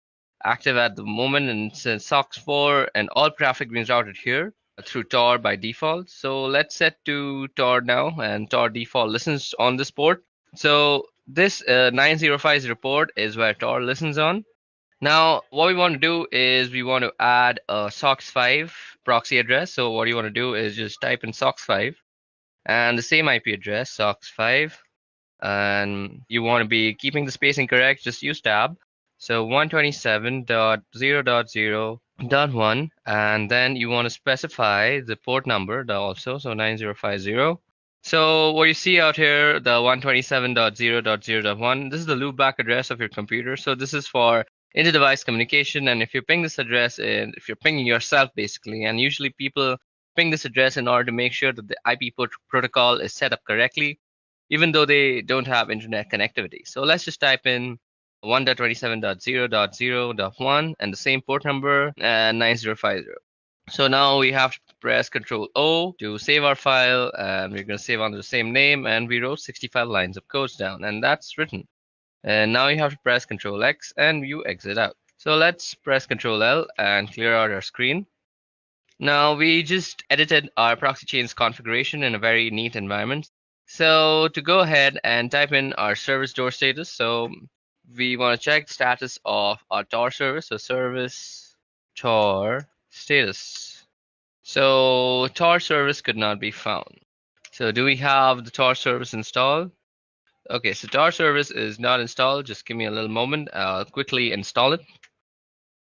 S1: active at the moment, and it says SOCKS4, and all traffic being routed here through Tor by default. So let's set to Tor now, and Tor default listens on this port. So this 9050 port is where Tor listens on. Now, what we want to do is we want to add a SOCKS5 proxy address. So what you want to do is just type in SOCKS5 and the same IP address, SOCKS5, and you want to be keeping the spacing correct, just use tab. So 127.0.0.1, and then you want to specify the port number also, so 9050. So what you see out here, the 127.0.0.1, this is the loopback address of your computer. So this is for inter-device communication, and if you ping this address, if you're pinging yourself basically, and usually people ping this address in order to make sure that the IP protocol is set up correctly, even though they don't have internet connectivity. So let's just type in 1.27.0.0.1 and the same port number and 9050. So now we have to press Control O to save our file, and we're going to save under the same name, and we wrote 65 lines of codes down, and that's written. And now you have to press Control X and you exit out. So let's press Control L and clear out our screen. Now we just edited our proxy chains configuration in a very neat environment. So to go ahead and type in our service door status, so we want to check the status of our Tor service. So service Tor status. So Tor service could not be found. So do we have the Tor service installed? Okay, so Tor service is not installed. Just give me a little moment. I'll quickly install it.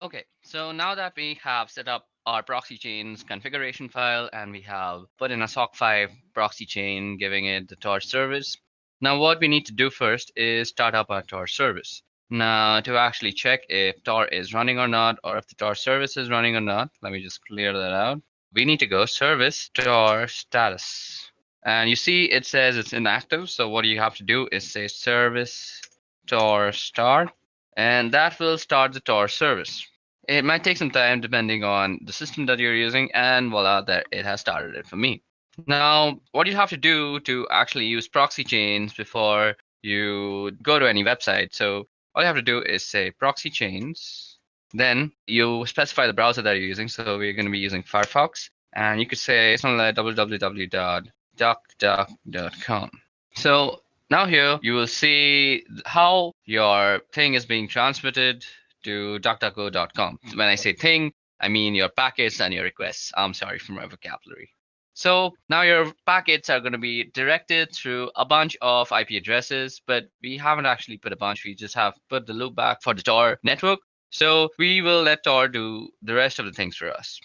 S1: Okay, so now that we have set up our proxy chains configuration file and we have put in a SOCK5 proxy chain, giving it the Tor service. Now what we need to do first is start up our Tor service. Now to actually check if Tor is running or not, or if the Tor service is running or not, let me just clear that out. We need to go service Tor status. And you see it says it's inactive. So what you have to do is say service Tor start, and that will start the Tor service. It might take some time depending on the system that you're using, and voila, there it has started it for me. Now, what you have to do to actually use proxy chains before you go to any website. So all you have to do is say proxy chains Then you specify the browser that you're using. So we're going to be using Firefox. And you could say something like www.duckduck.com. So now here you will see how your thing is being transmitted to DuckDuckGo.com. When I say thing, I mean your packets and your requests. I'm sorry for my vocabulary. So now your packets are going to be directed through a bunch of IP addresses, but we haven't actually put a bunch. We just have put the loopback for the Tor network. So we will let Tor do the rest of the things for us.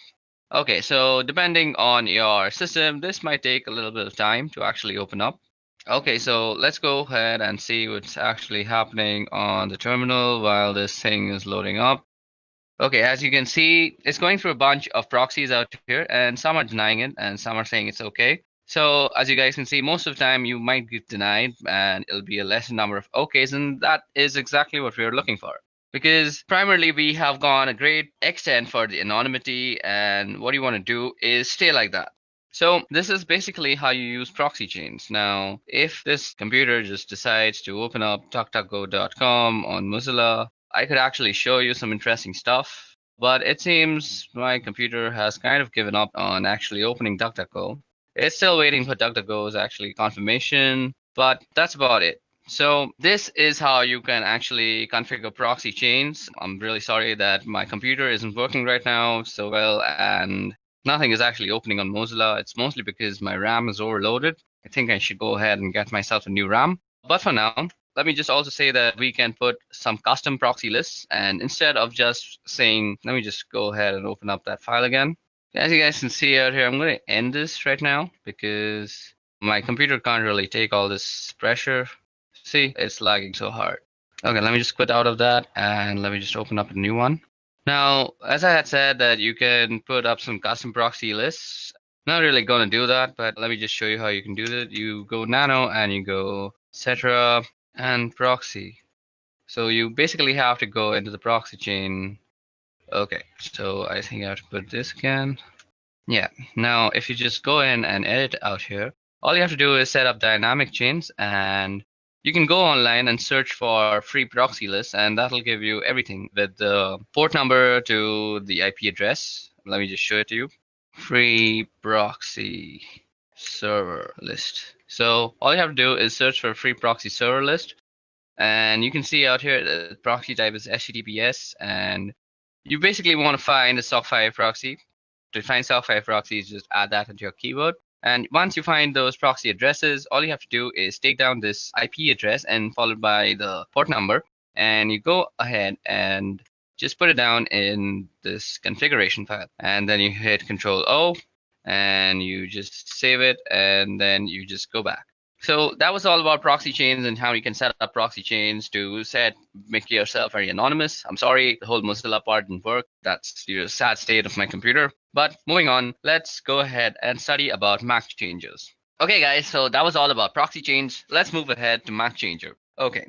S1: Okay, so depending on your system, this might take a little bit of time to actually open up. Okay, so let's go ahead and see what's actually happening on the terminal while this thing is loading up. Okay, as you can see, it's going through a bunch of proxies out here, and some are denying it, and some are saying it's okay. So as you guys can see, most of the time you might get denied, and it'll be a lesser number of okays, and that is exactly what we're looking for. Because primarily we have gone a great extent for the anonymity, and what you want to do is stay like that. So this is basically how you use proxy chains. Now, if this computer just decides to open up DuckDuckGo.com on Mozilla, I could actually show you some interesting stuff, but it seems my computer has kind of given up on actually opening DuckDuckGo. It's still waiting for DuckDuckGo's actually confirmation, but that's about it. So this is how you can actually configure proxy chains. I'm really sorry that my computer isn't working right now so well, and nothing is actually opening on Mozilla. It's mostly because my RAM is overloaded. I think I should go ahead and get myself a new RAM. But for now, let me just also say that we can put some custom proxy lists, and instead of just saying, let me just go ahead and open up that file again. As you guys can see out here, I'm going to end this right now because my computer can't really take all this pressure. See, it's lagging so hard. Okay, let me just quit out of that and let me just open up a new one. Now, as I had said that you can put up some custom proxy lists. Not really going to do that, but let me just show you how you can do that. You go nano and you go etc and proxy. So you basically have to go into the proxy chain. Okay, so I think I have to put this again. Yeah, now if you just go in and edit out here, all you have to do is set up dynamic chains, and you can go online and search for free proxy lists, and that'll give you everything with the port number to the IP address. Let me just show it to you. Free proxy server list. So all you have to do is search for free proxy server list, and you can see out here the proxy type is HTTPS, and you basically want to find a SOC5 proxy. To find SOC5 proxies, just add that into your keyword. And once you find those proxy addresses, all you have to do is take down this IP address and followed by the port number, and you go ahead and just put it down in this configuration file. And then you hit Control O, and you just save it, and then you just go back. So that was all about proxy chains and how you can set up proxy chains to make yourself very anonymous. I'm sorry, the whole Mozilla part didn't work. That's the sad state of my computer. But moving on, let's go ahead and study about MAC changers. Okay, guys, so that was all about proxy chains. Let's move ahead to MAC changer. Okay.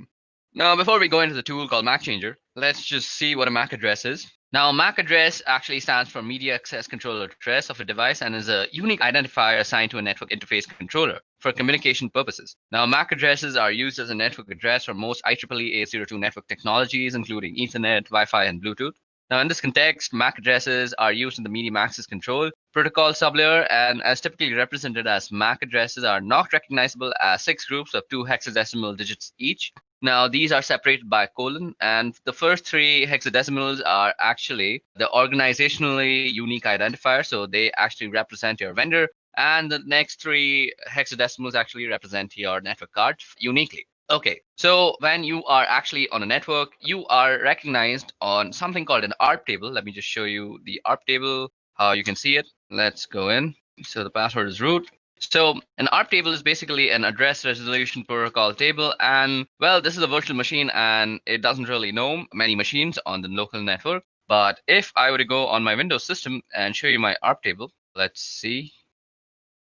S1: Now, before we go into the tool called MAC changer, let's just see what a MAC address is. Now, MAC address actually stands for Media Access Controller Address of a device and is a unique identifier assigned to a network interface controller for communication purposes. Now, MAC addresses are used as a network address for most IEEE 802 network technologies, including Ethernet, Wi-Fi, and Bluetooth. Now, in this context, MAC addresses are used in the medium access control protocol sublayer, and as typically represented as MAC addresses are not recognizable as 6 groups of 2 hexadecimal digits each. Now, these are separated by a colon, and the first 3 hexadecimals are actually the organizationally unique identifier, so they actually represent your vendor, and the next 3 hexadecimals actually represent your network card uniquely. Okay, so when you are actually on a network, you are recognized on something called an ARP table. Let me just show you the ARP table, how you can see it. Let's go in. So the password is root. So an ARP table is basically an address resolution protocol table, and well, this is a virtual machine and it doesn't really know many machines on the local network. But if I were to go on my Windows system and show you my ARP table, let's see.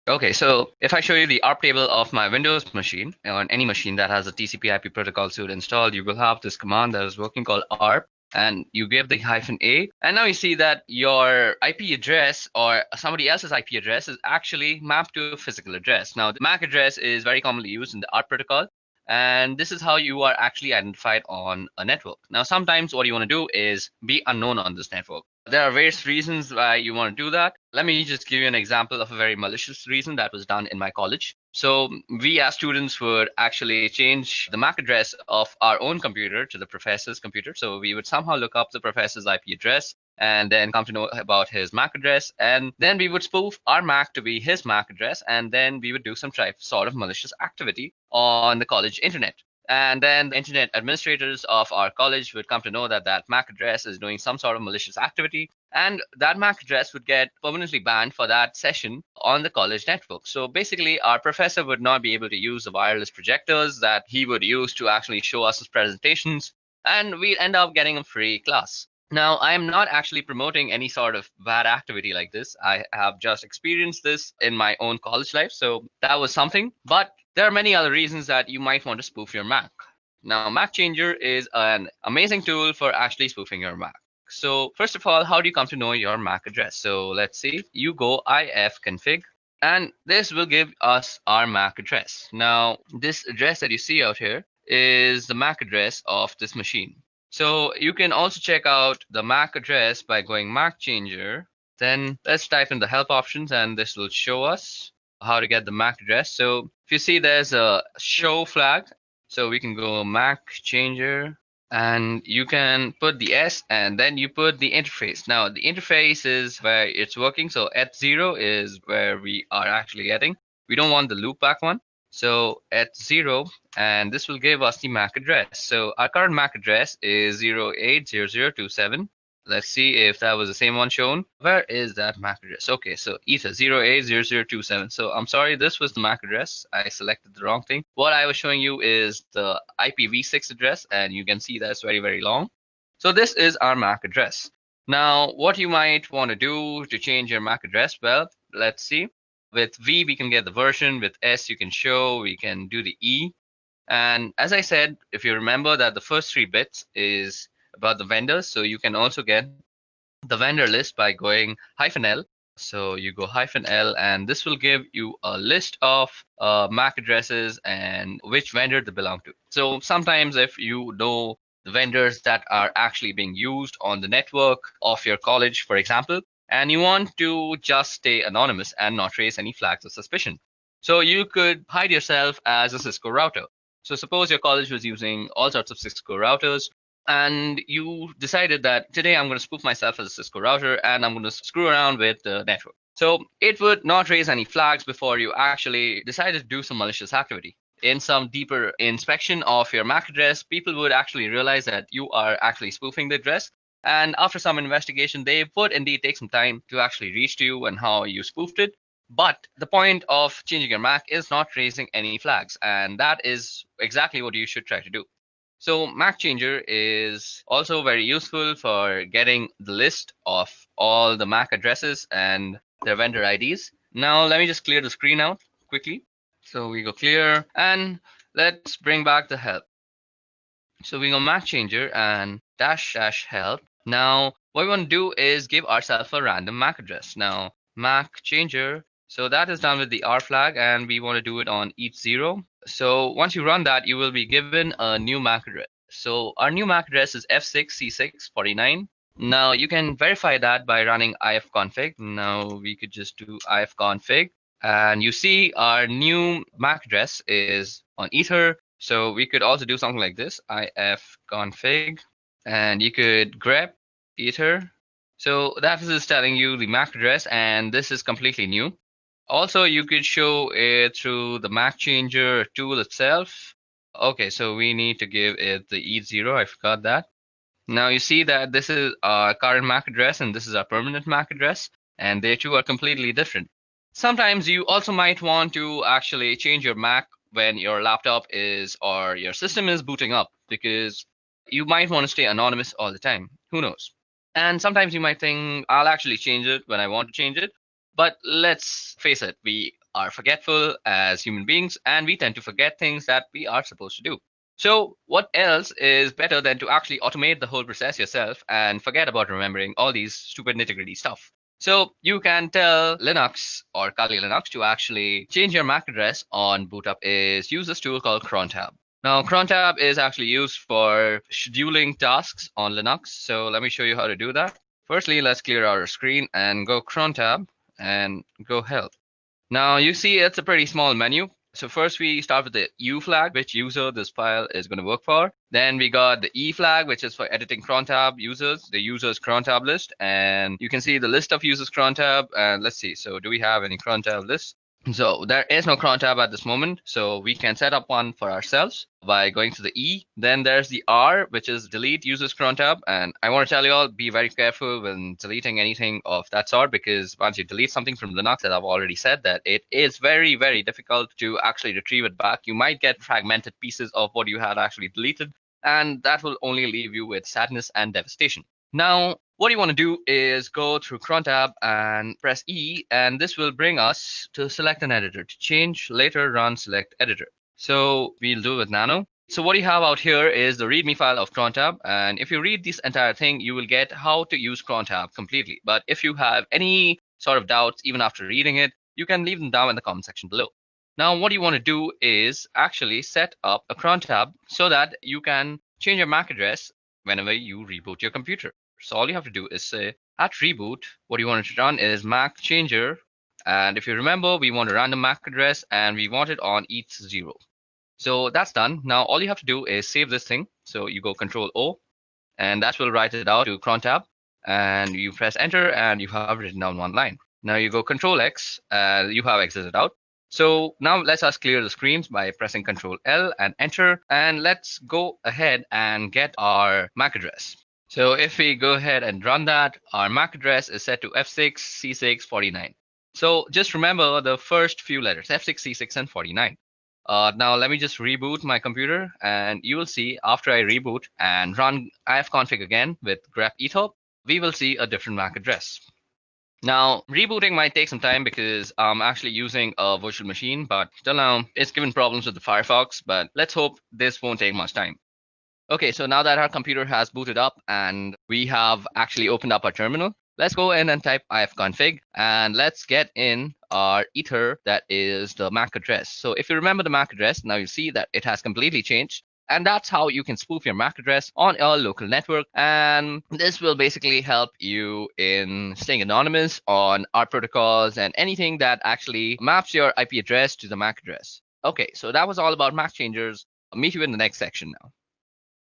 S1: Okay, so if I show you the ARP table of my Windows machine, on any machine that has a TCP/IP protocol suite installed, you will have this command that is working called ARP, and you give the -a, and now you see that your IP address or somebody else's IP address is actually mapped to a physical address. Now, the MAC address is very commonly used in the ARP protocol, And this is how you are actually identified on a network. Now, sometimes what you want to do is be unknown on this network. There are various reasons why you want to do that. Let me just give you an example of a very malicious reason that was done in my college. So we as students would actually change the MAC address of our own computer to the professor's computer. So we would somehow look up the professor's IP address and then come to know about his MAC address. And then we would spoof our MAC to be his MAC address. And then we would do some sort of malicious activity on the college internet. And then the internet administrators of our college would come to know that that MAC address is doing some sort of malicious activity. And that MAC address would get permanently banned for that session on the college network. So basically, our professor would not be able to use the wireless projectors that he would use to actually show us his presentations. And we'd end up getting a free class. Now, I am not actually promoting any sort of bad activity like this. I have just experienced this in my own college life. So that was something. But there are many other reasons that you might want to spoof your Mac. Now, Mac Changer is an amazing tool for actually spoofing your Mac. So first of all, how do you come to know your MAC address? So let's see, you go ifconfig, and this will give us our MAC address. Now, this address that you see out here is the MAC address of this machine. So you can also check out the MAC address by going Mac Changer. Then let's type in the help options, and this will show us how to get the MAC address. So if you see there's a show flag, so we can go Mac Changer, and you can put the S and then you put the interface. Now the interface is where it's working. So eth0 is where we are actually getting. We don't want the loopback one. So eth0, and this will give us the MAC address. So our current MAC address is 080027. Let's see if that was the same one shown. Where is that MAC address? Okay, so ether 080027. So I'm sorry, this was the MAC address. I selected the wrong thing. What I was showing you is the IPv6 address, and you can see that's very, very long. So this is our MAC address. Now, what you might want to do to change your MAC address, well, let's see. With V, we can get the version. With S, you can show. We can do the E. And as I said, if you remember that the first 3 bits is about the vendors, so you can also get the vendor list by going -L. So you go -L, and this will give you a list of MAC addresses and which vendor they belong to. So sometimes if you know the vendors that are actually being used on the network of your college, for example, and you want to just stay anonymous and not raise any flags of suspicion, so you could hide yourself as a Cisco router. So suppose your college was using all sorts of Cisco routers, and you decided that today I'm going to spoof myself as a Cisco router and I'm going to screw around with the network. So it would not raise any flags before you actually decided to do some malicious activity. In some deeper inspection of your MAC address, people would actually realize that you are actually spoofing the address. And after some investigation, they would indeed take some time to actually reach to you and how you spoofed it. But the point of changing your MAC is not raising any flags. And that is exactly what you should try to do. So MAC Changer is also very useful for getting the list of all the MAC addresses and their vendor IDs. Now let me just clear the screen out quickly. So we go clear, and let's bring back the help. So we go MAC Changer and --help. Now what we want to do is give ourselves a random MAC address. Now MAC Changer, so that is done with the R flag, and we want to do it on eth0. So once you run that, you will be given a new MAC address. So our new MAC address is f6c649. Now you can verify that by running ifconfig. Now we could just do ifconfig, and you see our new MAC address is on Ether. So we could also do something like this, ifconfig, and you could grep Ether. So that is telling you the MAC address, and this is completely new. Also, you could show it through the MAC Changer tool itself. Okay, so we need to give it the eth0. I forgot that. Now you see that this is our current MAC address and this is our permanent MAC address, and they two are completely different. Sometimes you also might want to actually change your MAC when your laptop is or your system is booting up, because you might want to stay anonymous all the time. Who knows? And sometimes you might think, I'll actually change it when I want to change it. But let's face it, we are forgetful as human beings, and we tend to forget things that we are supposed to do. So what else is better than to actually automate the whole process yourself and forget about remembering all these stupid nitty-gritty stuff? So you can tell Linux or Kali Linux to actually change your MAC address on boot up is use this tool called crontab. Now, cron tab is actually used for scheduling tasks on Linux. So let me show you how to do that. Firstly, let's clear our screen and go cron tab and go help. Now you see it's a pretty small menu. So first we start with the U flag, which user this file is going to work for. Then we got the E flag, which is for editing cron tab users, the users cron tab list. And you can see the list of users cron tab. And let's see, so do we have any cron tab lists? So there is no cron tab at this moment, so we can set up one for ourselves by going to the E. Then there's the R, which is delete users cron tab. And I want to tell you all, be very careful when deleting anything of that sort, because once you delete something from Linux, as I've already said, that it is very, very difficult to actually retrieve it back. You might get fragmented pieces of what you had actually deleted, and that will only leave you with sadness and devastation. Now, what you want to do is go through cron tab and press E, and this will bring us to select an editor. To change, later run select editor. So we'll do with Nano. So what you have out here is the README file of cron tab, and if you read this entire thing, you will get how to use cron tab completely. But if you have any sort of doubts, even after reading it, you can leave them down in the comment section below. Now, what you want to do is actually set up a cron tab so that you can change your MAC address whenever you reboot your computer. So all you have to do is say at reboot, what you want to run is MAC changer. And if you remember, we want a random MAC address and we want it on each 0. So that's done. Now all you have to do is save this thing. So you go Control O, and that will write it out to cron tab. And you press enter and you have written down one line. Now you go Control X, you have exited out. So now let's us clear the screens by pressing Control L and enter. And let's go ahead and get our MAC address. So if we go ahead and run that, our MAC address is set to F6C649. So just remember the first few letters, F6, C6, and 49. Now let me just reboot my computer, and you will see after I reboot and run ifconfig again with grep ethop, we will see a different MAC address. Now, rebooting might take some time because I'm actually using a virtual machine, but till now it's given problems with the Firefox, but let's hope this won't take much time. Okay, so now that our computer has booted up and we have actually opened up our terminal, let's go in and type ifconfig and let's get in our ether, that is the MAC address. So if you remember the MAC address, now you see that it has completely changed. And that's how you can spoof your MAC address on your local network. And this will basically help you in staying anonymous on our protocols and anything that actually maps your IP address to the MAC address. Okay, so that was all about MAC changers. I'll meet you in the next section now.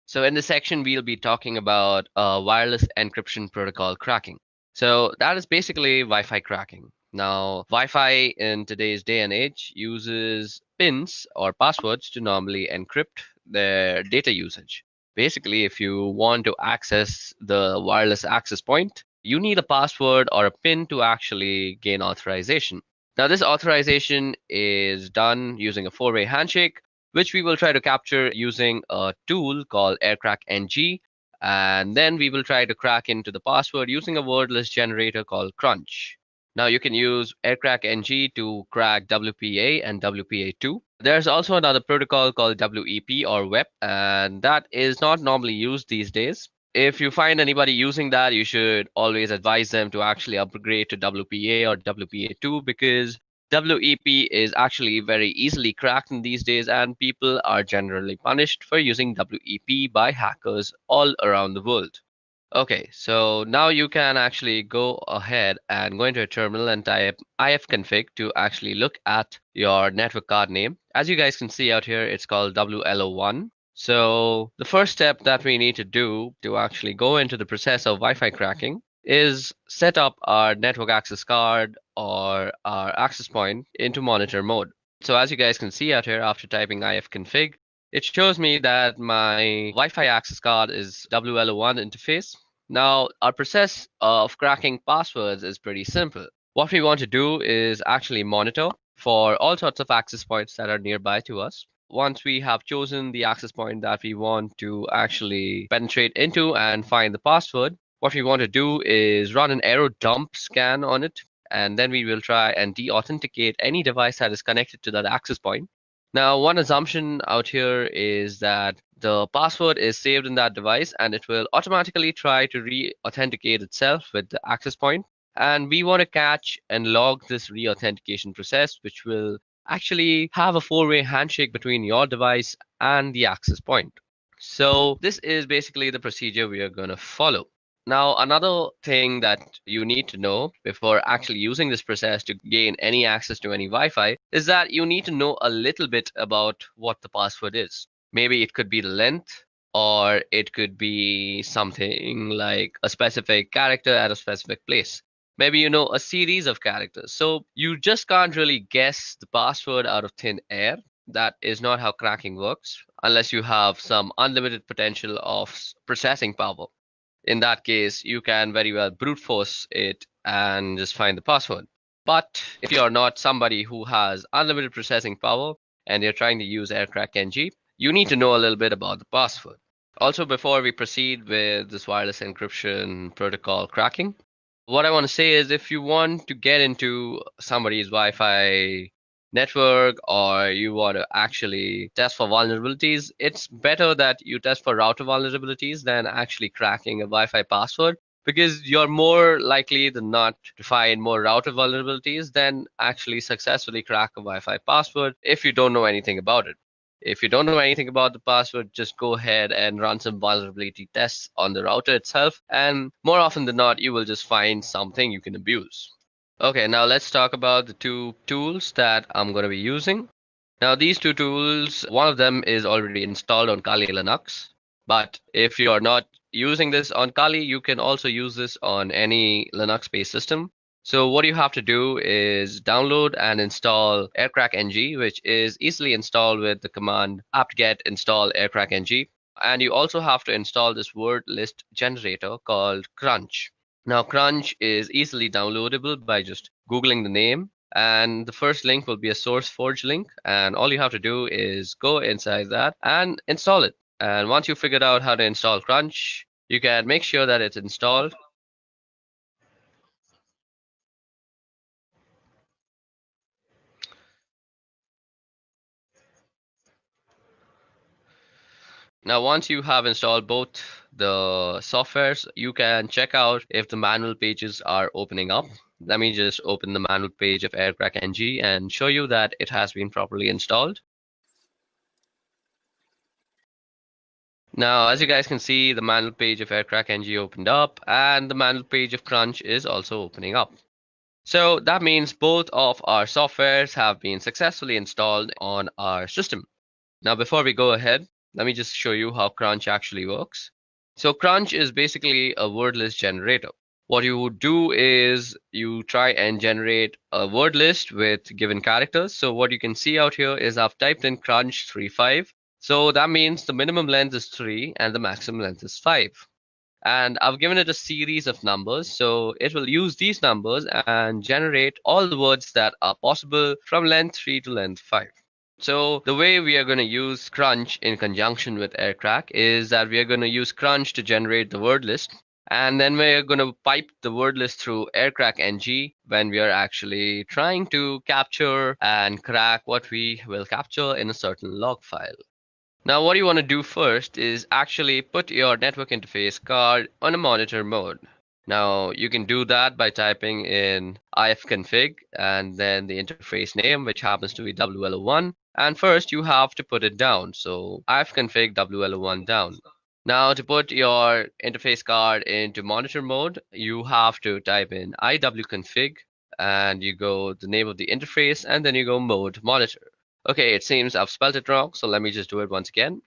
S1: So in this section, we'll be talking about wireless encryption protocol cracking. So that is basically Wi-Fi cracking. Now, Wi-Fi in today's day and age uses pins or passwords to normally encrypt their data usage. Basically, if you want to access the wireless access point, you need a password or a pin to actually gain authorization. Now, this authorization is done using a four-way handshake, which we will try to capture using a tool called AirCrackNG. And then we will try to crack into the password using a wordless generator called Crunch. Now you can use AirCrackNG to crack WPA and WPA2. There's also another protocol called WEP or WEP, and that is not normally used these days. If you find anybody using that, you should always advise them to actually upgrade to WPA or WPA2 because WEP is actually very easily cracked in these days, and people are generally punished for using WEP by hackers all around the world. Okay, so now you can actually go ahead and go into a terminal and type ifconfig to actually look at your network card name. As you guys can see out here, it's called WLO1. So the first step that we need to do to actually go into the process of Wi-Fi cracking is set up our network access card or our access point into monitor mode. So as you guys can see out here, after typing ifconfig, it shows me that my Wi-Fi access card is WLO1 interface. Now, our process of cracking passwords is pretty simple. What we want to do is actually monitor for all sorts of access points that are nearby to us. Once we have chosen the access point that we want to actually penetrate into and find the password, what we want to do is run an arrow dump scan on it, and then we will try and de-authenticate any device that is connected to that access point. Now, one assumption out here is that the password is saved in that device and it will automatically try to re-authenticate itself with the access point. And we want to catch and log this re-authentication process, which will actually have a four-way handshake between your device and the access point. So this is basically the procedure we are going to follow. Now, another thing that you need to know before actually using this process to gain any access to any Wi-Fi is that you need to know a little bit about what the password is. Maybe it could be the length, or it could be something like a specific character at a specific place. Maybe you know a series of characters. So you just can't really guess the password out of thin air. That is not how cracking works, unless you have some unlimited potential of processing power. In that case, you can very well brute force it and just find the password. But if you're not somebody who has unlimited processing power and you're trying to use Aircrack NG, you need to know a little bit about the password. Also, before we proceed with this wireless encryption protocol cracking, what I want to say is if you want to get into somebody's Wi-Fi network or you want to actually test for vulnerabilities, it's better that you test for router vulnerabilities than actually cracking a Wi-Fi password because you're more likely than not to find more router vulnerabilities than actually successfully crack a Wi-Fi password if you don't know anything about it. If you don't know anything about the password, just go ahead and run some vulnerability tests on the router itself. And more often than not, you will just find something you can abuse. Okay, now let's talk about the two tools that I'm going to be using. Now, these two tools, one of them is already installed on Kali Linux. But if you're not using this on Kali, you can also use this on any Linux-based system. So what you have to do is download and install Aircrack NG, which is easily installed with the command apt-get install Aircrack NG. And you also have to install this word list generator called Crunch. Now, Crunch is easily downloadable by just Googling the name. And the first link will be a SourceForge link. And all you have to do is go inside that and install it. And once you figured out how to install Crunch, you can make sure that it's installed. Now, once you have installed both the softwares, you can check out if the manual pages are opening up. Let me just open the manual page of Aircrack NG and show you that it has been properly installed. Now, as you guys can see, the manual page of Aircrack NG opened up and the manual page of Crunch is also opening up. So that means both of our softwares have been successfully installed on our system. Now, before we go ahead, let me just show you how Crunch actually works. So Crunch is basically a word list generator. What you would do is you try and generate a word list with given characters. So what you can see out here is I've typed in Crunch 35. So that means the minimum length is 3 and the maximum length is 5. And I've given it a series of numbers. So it will use these numbers and generate all the words that are possible from length 3 to length 5. So the way we are going to use Crunch in conjunction with Aircrack is that we are going to use Crunch to generate the word list. And then we're going to pipe the word list through Aircrack NG when we are actually trying to capture and crack what we will capture in a certain log file. Now, what you want to do first is actually put your network interface card on a monitor mode. Now, you can do that by typing in ifconfig and then the interface name, which happens to be WLO1. And first, you have to put it down. So, ifconfig WLO1 down. Now, to put your interface card into monitor mode, you have to type in iwconfig and you go the name of the interface and then you go mode monitor. Okay, it seems I've spelled it wrong, so let me just do it once again.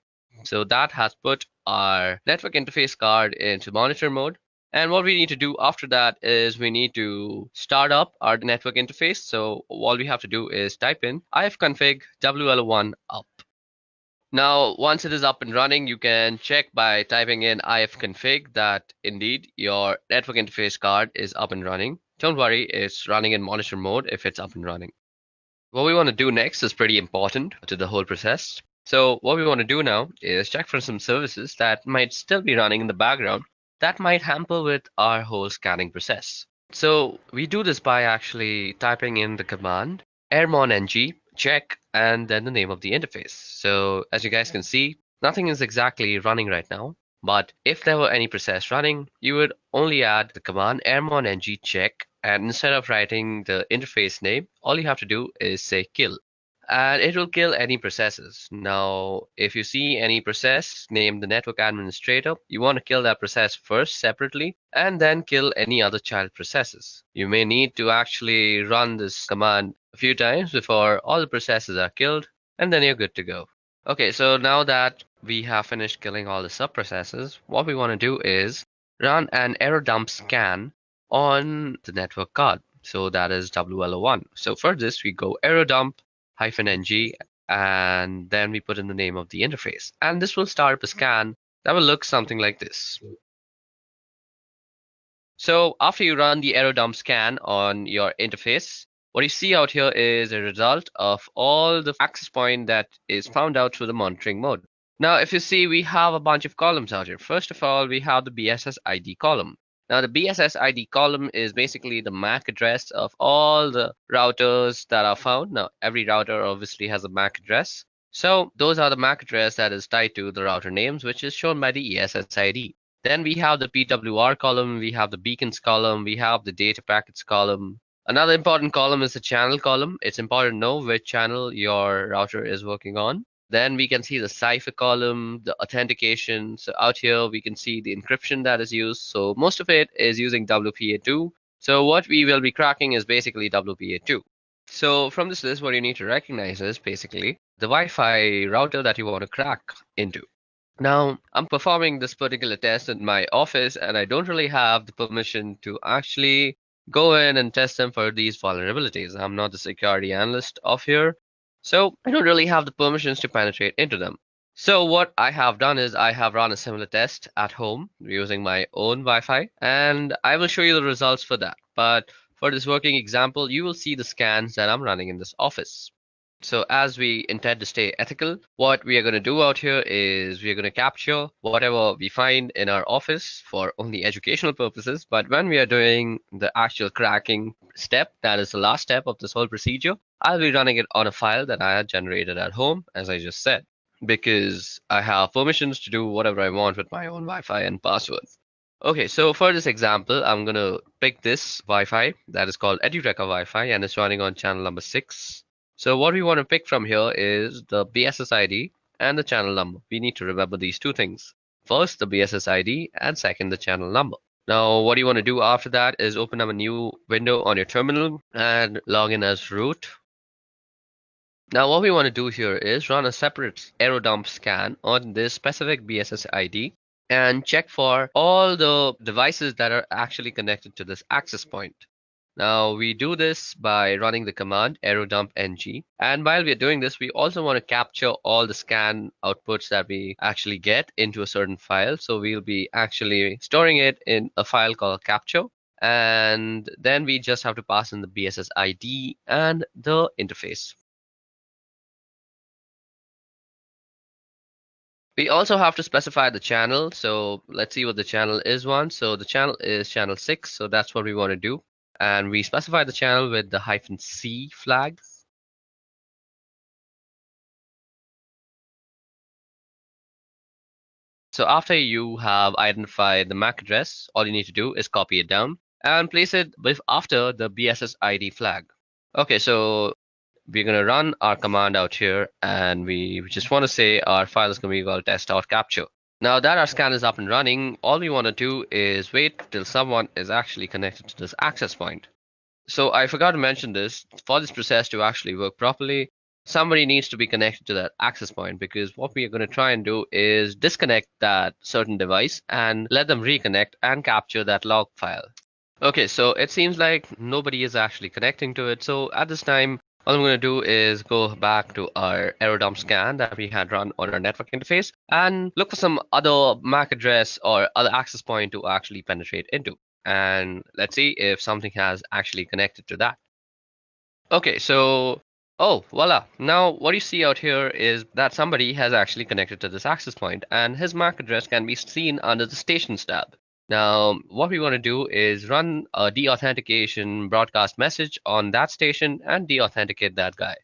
S1: So that has put our network interface card into monitor mode. And what we need to do after that is we need to start up our network interface. So all we have to do is type in ifconfig WL1 up. Now, once it is up and running, you can check by typing in ifconfig that indeed your network interface card is up and running. Don't worry, it's running in monitor mode if it's up and running. What we want to do next is pretty important to the whole process. So what we want to do now is check for some services that might still be running in the background that might hamper with our whole scanning process. So we do this by actually typing in the command airmon-ng check and then the name of the interface. So as you guys can see, nothing is exactly running right now. But if there were any process running, you would only add the command airmon-ng check, and instead of writing the interface name, all you have to do is say kill. and it will kill any processes. Now, if you see any process named the network administrator, you want to kill that process first separately and then kill any other child processes. You may need to actually run this command a few times before all the processes are killed, and then you're good to go. Okay, so now that we have finished killing all the subprocesses, what we want to do is run an error dump scan on the network card. So that is WLO1. So for this, we go error dump -ng, and then we put in the name of the interface. And this will start up a scan that will look something like this. So after you run the error dump scan on your interface, what you see out here is a result of all the access point that is found out through the monitoring mode. Now, if you see, we have a bunch of columns out here. First of all, we have the BSS ID column. Now, the BSS ID column is basically the MAC address of all the routers that are found. Now, every router obviously has a MAC address. So those are the MAC address that is tied to the router names, which is shown by the ESS ID. Then we have the PWR column, we have the beacons column, we have the data packets column. Another important column is the channel column. It's important to know which channel your router is working on. Then we can see the cipher column, the authentication. So out here we can see the encryption that is used. So most of it is using WPA2. So what we will be cracking is basically WPA2. So from this list, what you need to recognize is basically the Wi-Fi router that you want to crack into. Now, I'm performing this particular test in my office, and I don't really have the permission to actually go in and test them for these vulnerabilities. I'm not the security analyst of here, so I don't really have the permissions to penetrate into them. So what I have done is I have run a similar test at home using my own Wi-Fi, and I will show you the results for that. But for this working example, you will see the scans that I'm running in this office. So as we intend to stay ethical, what we are going to do out here is we are going to capture whatever we find in our office for only educational purposes. But when we are doing the actual cracking step, that is the last step of this whole procedure, I'll be running it on a file that I had generated at home, as I just said, because I have permissions to do whatever I want with my own Wi-Fi and passwords. Okay, so for this example, I'm going to pick this Wi-Fi that is called Edureka Wi-Fi, and it's running on channel number 6. So what we want to pick from here is the BSS ID and the channel number. We need to remember these two things. First, the BSS ID, and second, the channel number. Now, what you want to do after that is open up a new window on your terminal and log in as root. Now, what we want to do here is run a separate error dump scan on this specific BSS ID and check for all the devices that are actually connected to this access point. Now we do this by running the command error dump ng, and while we are doing this, we also want to capture all the scan outputs that we actually get into a certain file. So we'll be actually storing it in a file called capture, and then we just have to pass in the BSS ID and the interface. We also have to specify the channel. So let's see what the channel is one. So the channel is channel 6. So that's what we want to do. And we specify the channel with the -C flag. So after you have identified the MAC address, all you need to do is copy it down and place it after the BSS ID flag. Okay, so we're going to run our command out here, and we just want to say our file is going to be called test.capture. Now that our scan is up and running, all we want to do is wait till someone is actually connected to this access point. So I forgot to mention this. For this process to actually work properly, somebody needs to be connected to that access point, because what we are going to try and do is disconnect that certain device and let them reconnect and capture that log file. Okay, so it seems like nobody is actually connecting to it. So at this time, all I'm going to do is go back to our error dump scan that we had run on our network interface and look for some other MAC address or other access point to actually penetrate into. And let's see if something has actually connected to that. Okay, so, oh, voila. Now what you see out here is that somebody has actually connected to this access point, and his MAC address can be seen under the stations tab. Now, what we want to do is run a deauthentication broadcast message on that station and deauthenticate that guy.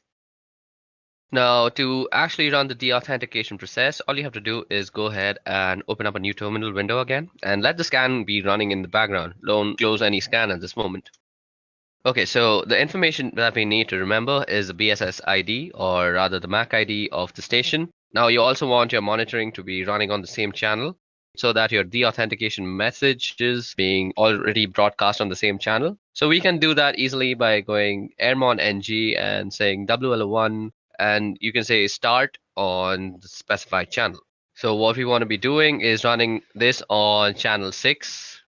S1: Now, to actually run the deauthentication process, all you have to do is go ahead and open up a new terminal window again and let the scan be running in the background. Don't close any scan at this moment. Okay, so the information that we need to remember is the BSS ID, or rather the MAC ID of the station. Now, you also want your monitoring to be running on the same channel so that your deauthentication message is being already broadcast on the same channel. So we can do that easily by going airmon ng and saying WL1, and you can say start on the specified channel. So what we want to be doing is running this on channel 6.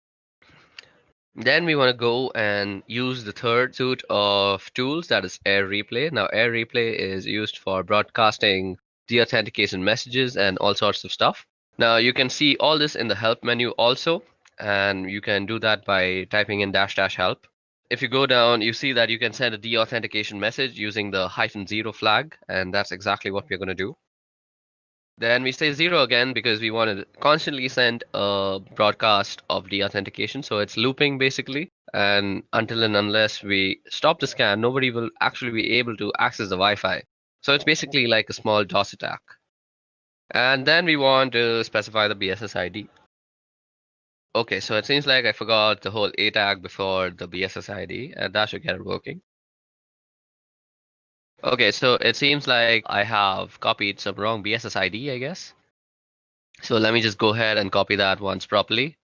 S1: Then we want to go and use the third suite of tools, that is Air Replay. Now, Air Replay is used for broadcasting deauthentication messages and all sorts of stuff. Now, you can see all this in the help menu also, and you can do that by typing in dash dash help. If you go down, you see that you can send a deauthentication message using the -0 flag, and that's exactly what we're going to do. Then we say 0 again because we want to constantly send a broadcast of deauthentication. So it's looping basically. And until and unless we stop the scan, nobody will actually be able to access the Wi-Fi. So it's basically like a small DOS attack. And then we want to specify the BSS ID. Okay, so it seems like I forgot the whole A tag before the BSS ID, and that should get it working. Okay, so it seems like I have copied some wrong BSS ID, I guess. So let me just go ahead and copy that once properly.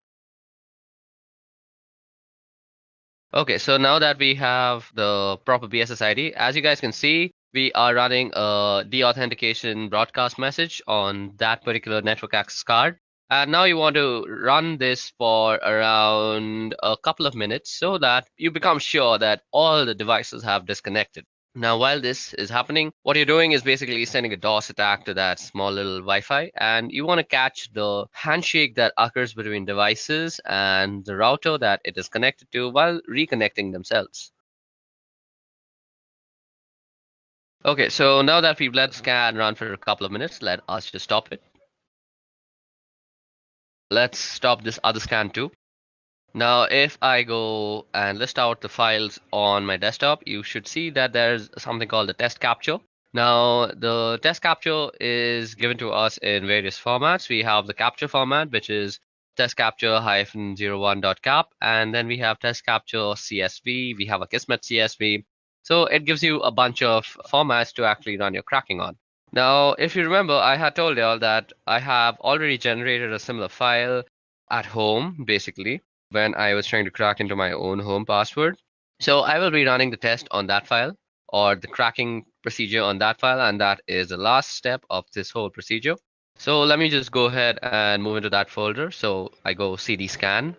S1: Okay, so now that we have the proper BSS ID, as you guys can see, we are running a deauthentication broadcast message on that particular network access card. And now you want to run this for around a couple of minutes so that you become sure that all the devices have disconnected. Now, while this is happening, what you're doing is basically sending a DOS attack to that small little Wi-Fi, and you want to catch the handshake that occurs between devices and the router that it is connected to while reconnecting themselves. Okay, so now that we've let the scan run for a couple of minutes, let us just stop it. Let's stop this other scan too. Now, if I go and list out the files on my desktop, you should see that there's something called the test capture. Now, the test capture is given to us in various formats. We have the capture format, which is test capture -01.cap, and then we have test capture CSV, we have a Kismet CSV. So it gives you a bunch of formats to actually run your cracking on. Now, if you remember, I had told y'all that I have already generated a similar file at home, basically, when I was trying to crack into my own home password. So I will be running the test on that file, or the cracking procedure on that file, and that is the last step of this whole procedure. So let me just go ahead and move into that folder. So I go cd scan.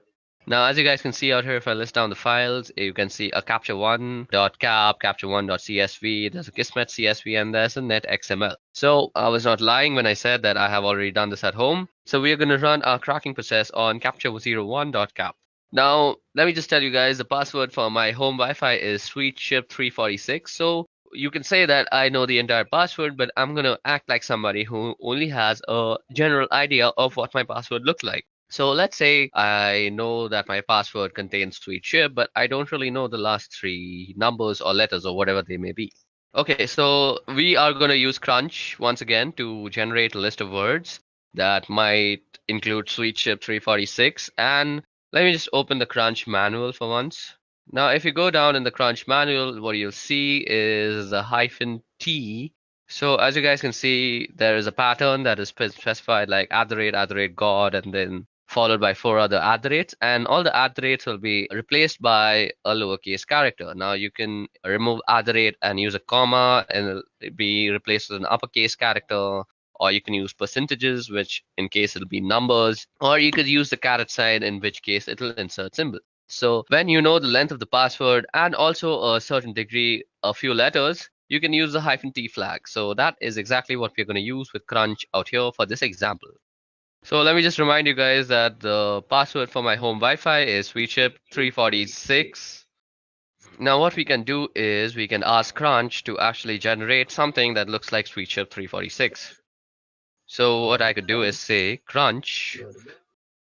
S1: Now, as you guys can see out here, if I list down the files, you can see a capture1.cap, capture1.csv, there's a Kismet CSV, and there's a netxml. So I was not lying when I said that I have already done this at home. So we are going to run our cracking process on capture01.cap. Now, let me just tell you guys, the password for my home Wi-Fi is sweetship346. So you can say that I know the entire password, but I'm going to act like somebody who only has a general idea of what my password looks like. So let's say I know that my password contains sweetship, but I don't really know the last three numbers or letters or whatever they may be. Okay, so we are going to use Crunch once again to generate a list of words that might include sweetship346. And let me just open the Crunch manual for once. Now, if you go down in the Crunch manual, what you'll see is the -T. So as you guys can see, there is a pattern that is specified like @God, and then followed by 4 other @, and all the @ will be replaced by a lowercase character. Now you can remove @ and use a comma, and it'll be replaced with an uppercase character, or you can use percentages, which in case it'll be numbers, or you could use the caret sign, in which case it'll insert symbol. So when you know the length of the password and also a certain degree, a few letters, you can use the -T flag. So that is exactly what we're going to use with Crunch out here for this example. So let me just remind you guys that the password for my home Wi-Fi is sweetship346. Now what we can do is we can ask Crunch to actually generate something that looks like sweetship346. So what I could do is say Crunch.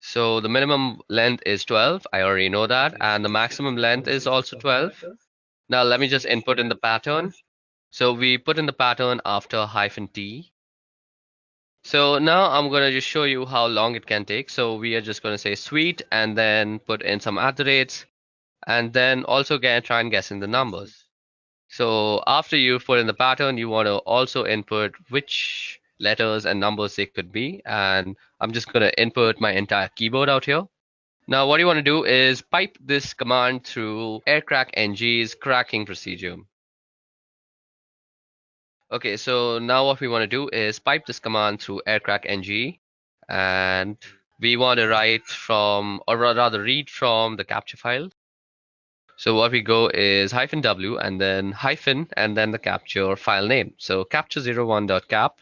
S1: So the minimum length is 12. I already know that. And the maximum length is also 12. Now let me just input in the pattern. So we put in the pattern after -T. So now I'm going to just show you how long it can take. So we are just going to say sweet and then put in some @. and then also try and guessing the numbers. So after you put in the pattern, you want to also input which letters and numbers they could be. And I'm just going to input my entire keyboard out here. Now, what you want to do is pipe this command through aircrackng's cracking procedure. Okay, so now what we want to do is pipe this command through aircrackng, and we want to write from, or rather read from the capture file. So what we go is -w and then hyphen and then the capture file name. So capture01.cap.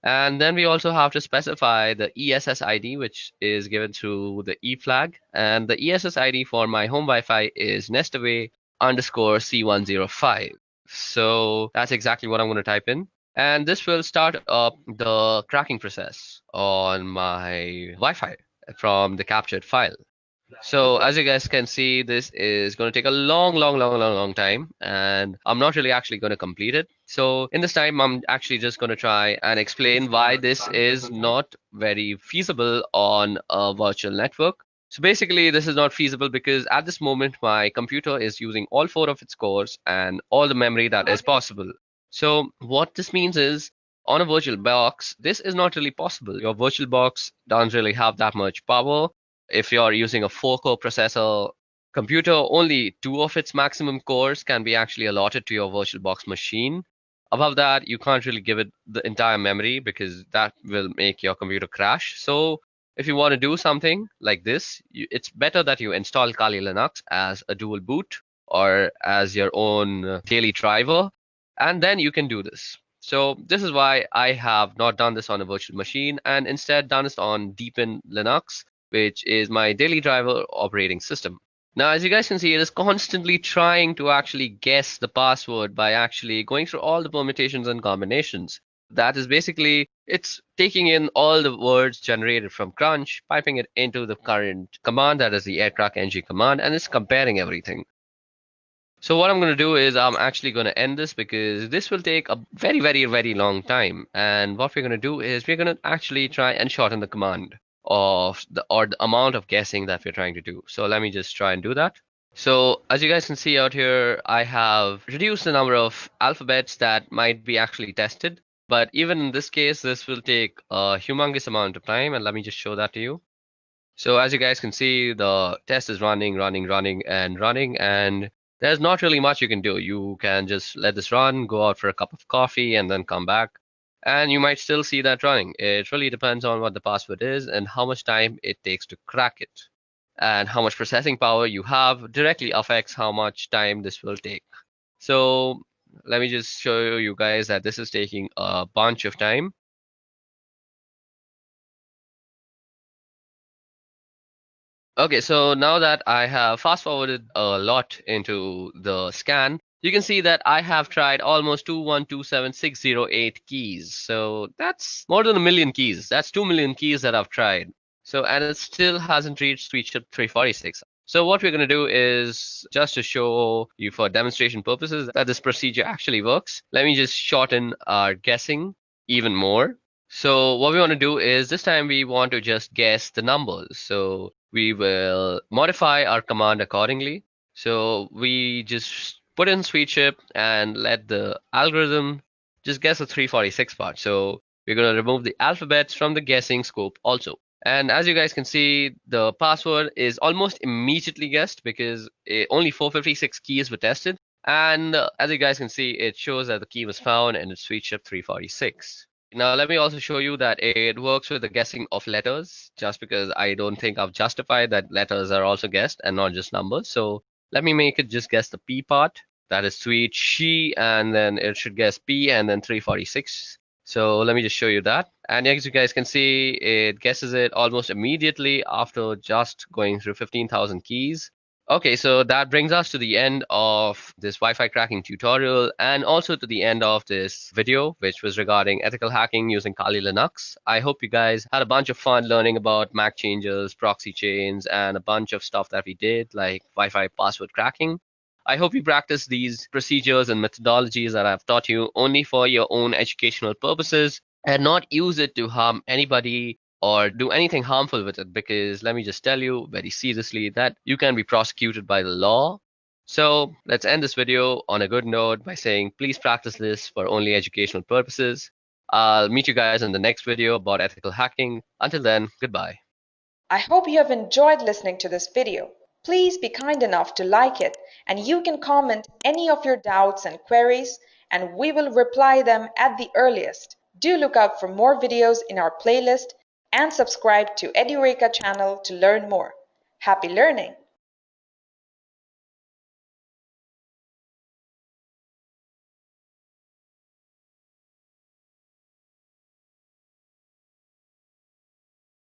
S1: And then we also have to specify the ESS ID, which is given through the E flag. And the ESS ID for my home Wi-Fi is nestaway underscore C105. So that's exactly what I'm going to type in. And this will start up the cracking process on my Wi-Fi from the captured file. So as you guys can see, this is going to take a long time, and I'm not really actually going to complete it. So in this time, I'm actually just going to try and explain why this is not very feasible on a virtual network. So basically, this is not feasible because at this moment, my computer is using all 4 of its cores and all the memory that is possible. So what this means is, on a virtual box, this is not really possible. Your virtual box doesn't really have that much power. If you're using a 4-core processor computer, only 2 of its maximum cores can be actually allotted to your VirtualBox machine. Above that, you can't really give it the entire memory because that will make your computer crash. So if you want to do something like this, it's better that you install Kali Linux as a dual boot or as your own daily driver, and then you can do this. So this is why I have not done this on a virtual machine and instead done this on Deepin Linux, which is my daily driver operating system. Now, as you guys can see, it is constantly trying to actually guess the password by actually going through all the permutations and combinations. That is basically, it's taking in all the words generated from Crunch, piping it into the current command, that is the aircrackng command, and it's comparing everything. So what I'm going to do is I'm actually going to end this because this will take a very long time. And what we're going to do is we're going to actually try and shorten the command of the amount of guessing that we're trying to do. So let me just try and do that. So as you guys can see out here, I have reduced the number of alphabets that might be actually tested. But even in this case, this will take a humongous amount of time. And let me just show that to you. So as you guys can see, the test is running, and there's not really much you can do. You can just let this run, go out for a cup of coffee, and then come back. And you might still see that running. It really depends on what the password is and how much time it takes to crack it. And how much processing power you have directly affects how much time this will take. So let me just show you guys that this is taking a bunch of time. Okay, so now that I have fast forwarded a lot into the scan, you can see that I have tried almost 2127608 keys. So that's more than a million keys. That's 2 million keys that I've tried. So, and it still hasn't reached SweetChip 346. So what we're going to do is, just to show you for demonstration purposes that this procedure actually works, let me just shorten our guessing even more. So what we want to do is, this time we want to just guess the numbers. So we will modify our command accordingly. So we just put in SweetChip and let the algorithm just guess the 346 part. So we're going to remove the alphabets from the guessing scope also. And as you guys can see, the password is almost immediately guessed because only 456 keys were tested. And as you guys can see, it shows that the key was found and it's SweetChip 346. Now, let me also show you that it works with the guessing of letters, just because I don't think I've justified that letters are also guessed and not just numbers. So let me make it just guess the P part. That is sweet she, and then it should guess P and then 346. So let me just show you that. And as you guys can see, it guesses it almost immediately after just going through 15,000 keys. Okay, so that brings us to the end of this Wi-Fi cracking tutorial and also to the end of this video, which was regarding ethical hacking using Kali Linux. I hope you guys had a bunch of fun learning about MAC changes, proxy chains, and a bunch of stuff that we did, like Wi-Fi password cracking. I hope you practice these procedures and methodologies that I've taught you only for your own educational purposes and not use it to harm anybody or do anything harmful with it, because let me just tell you very seriously that you can be prosecuted by the law. So let's end this video on a good note by saying please practice this for only educational purposes. I'll meet you guys in the next video about ethical hacking. Until then, goodbye.
S2: I hope you have enjoyed listening to this video. Please be kind enough to like it, and you can comment any of your doubts and queries, and we will reply them at the earliest. Do look out for more videos in our playlist and subscribe to Edureka channel to learn more. Happy learning!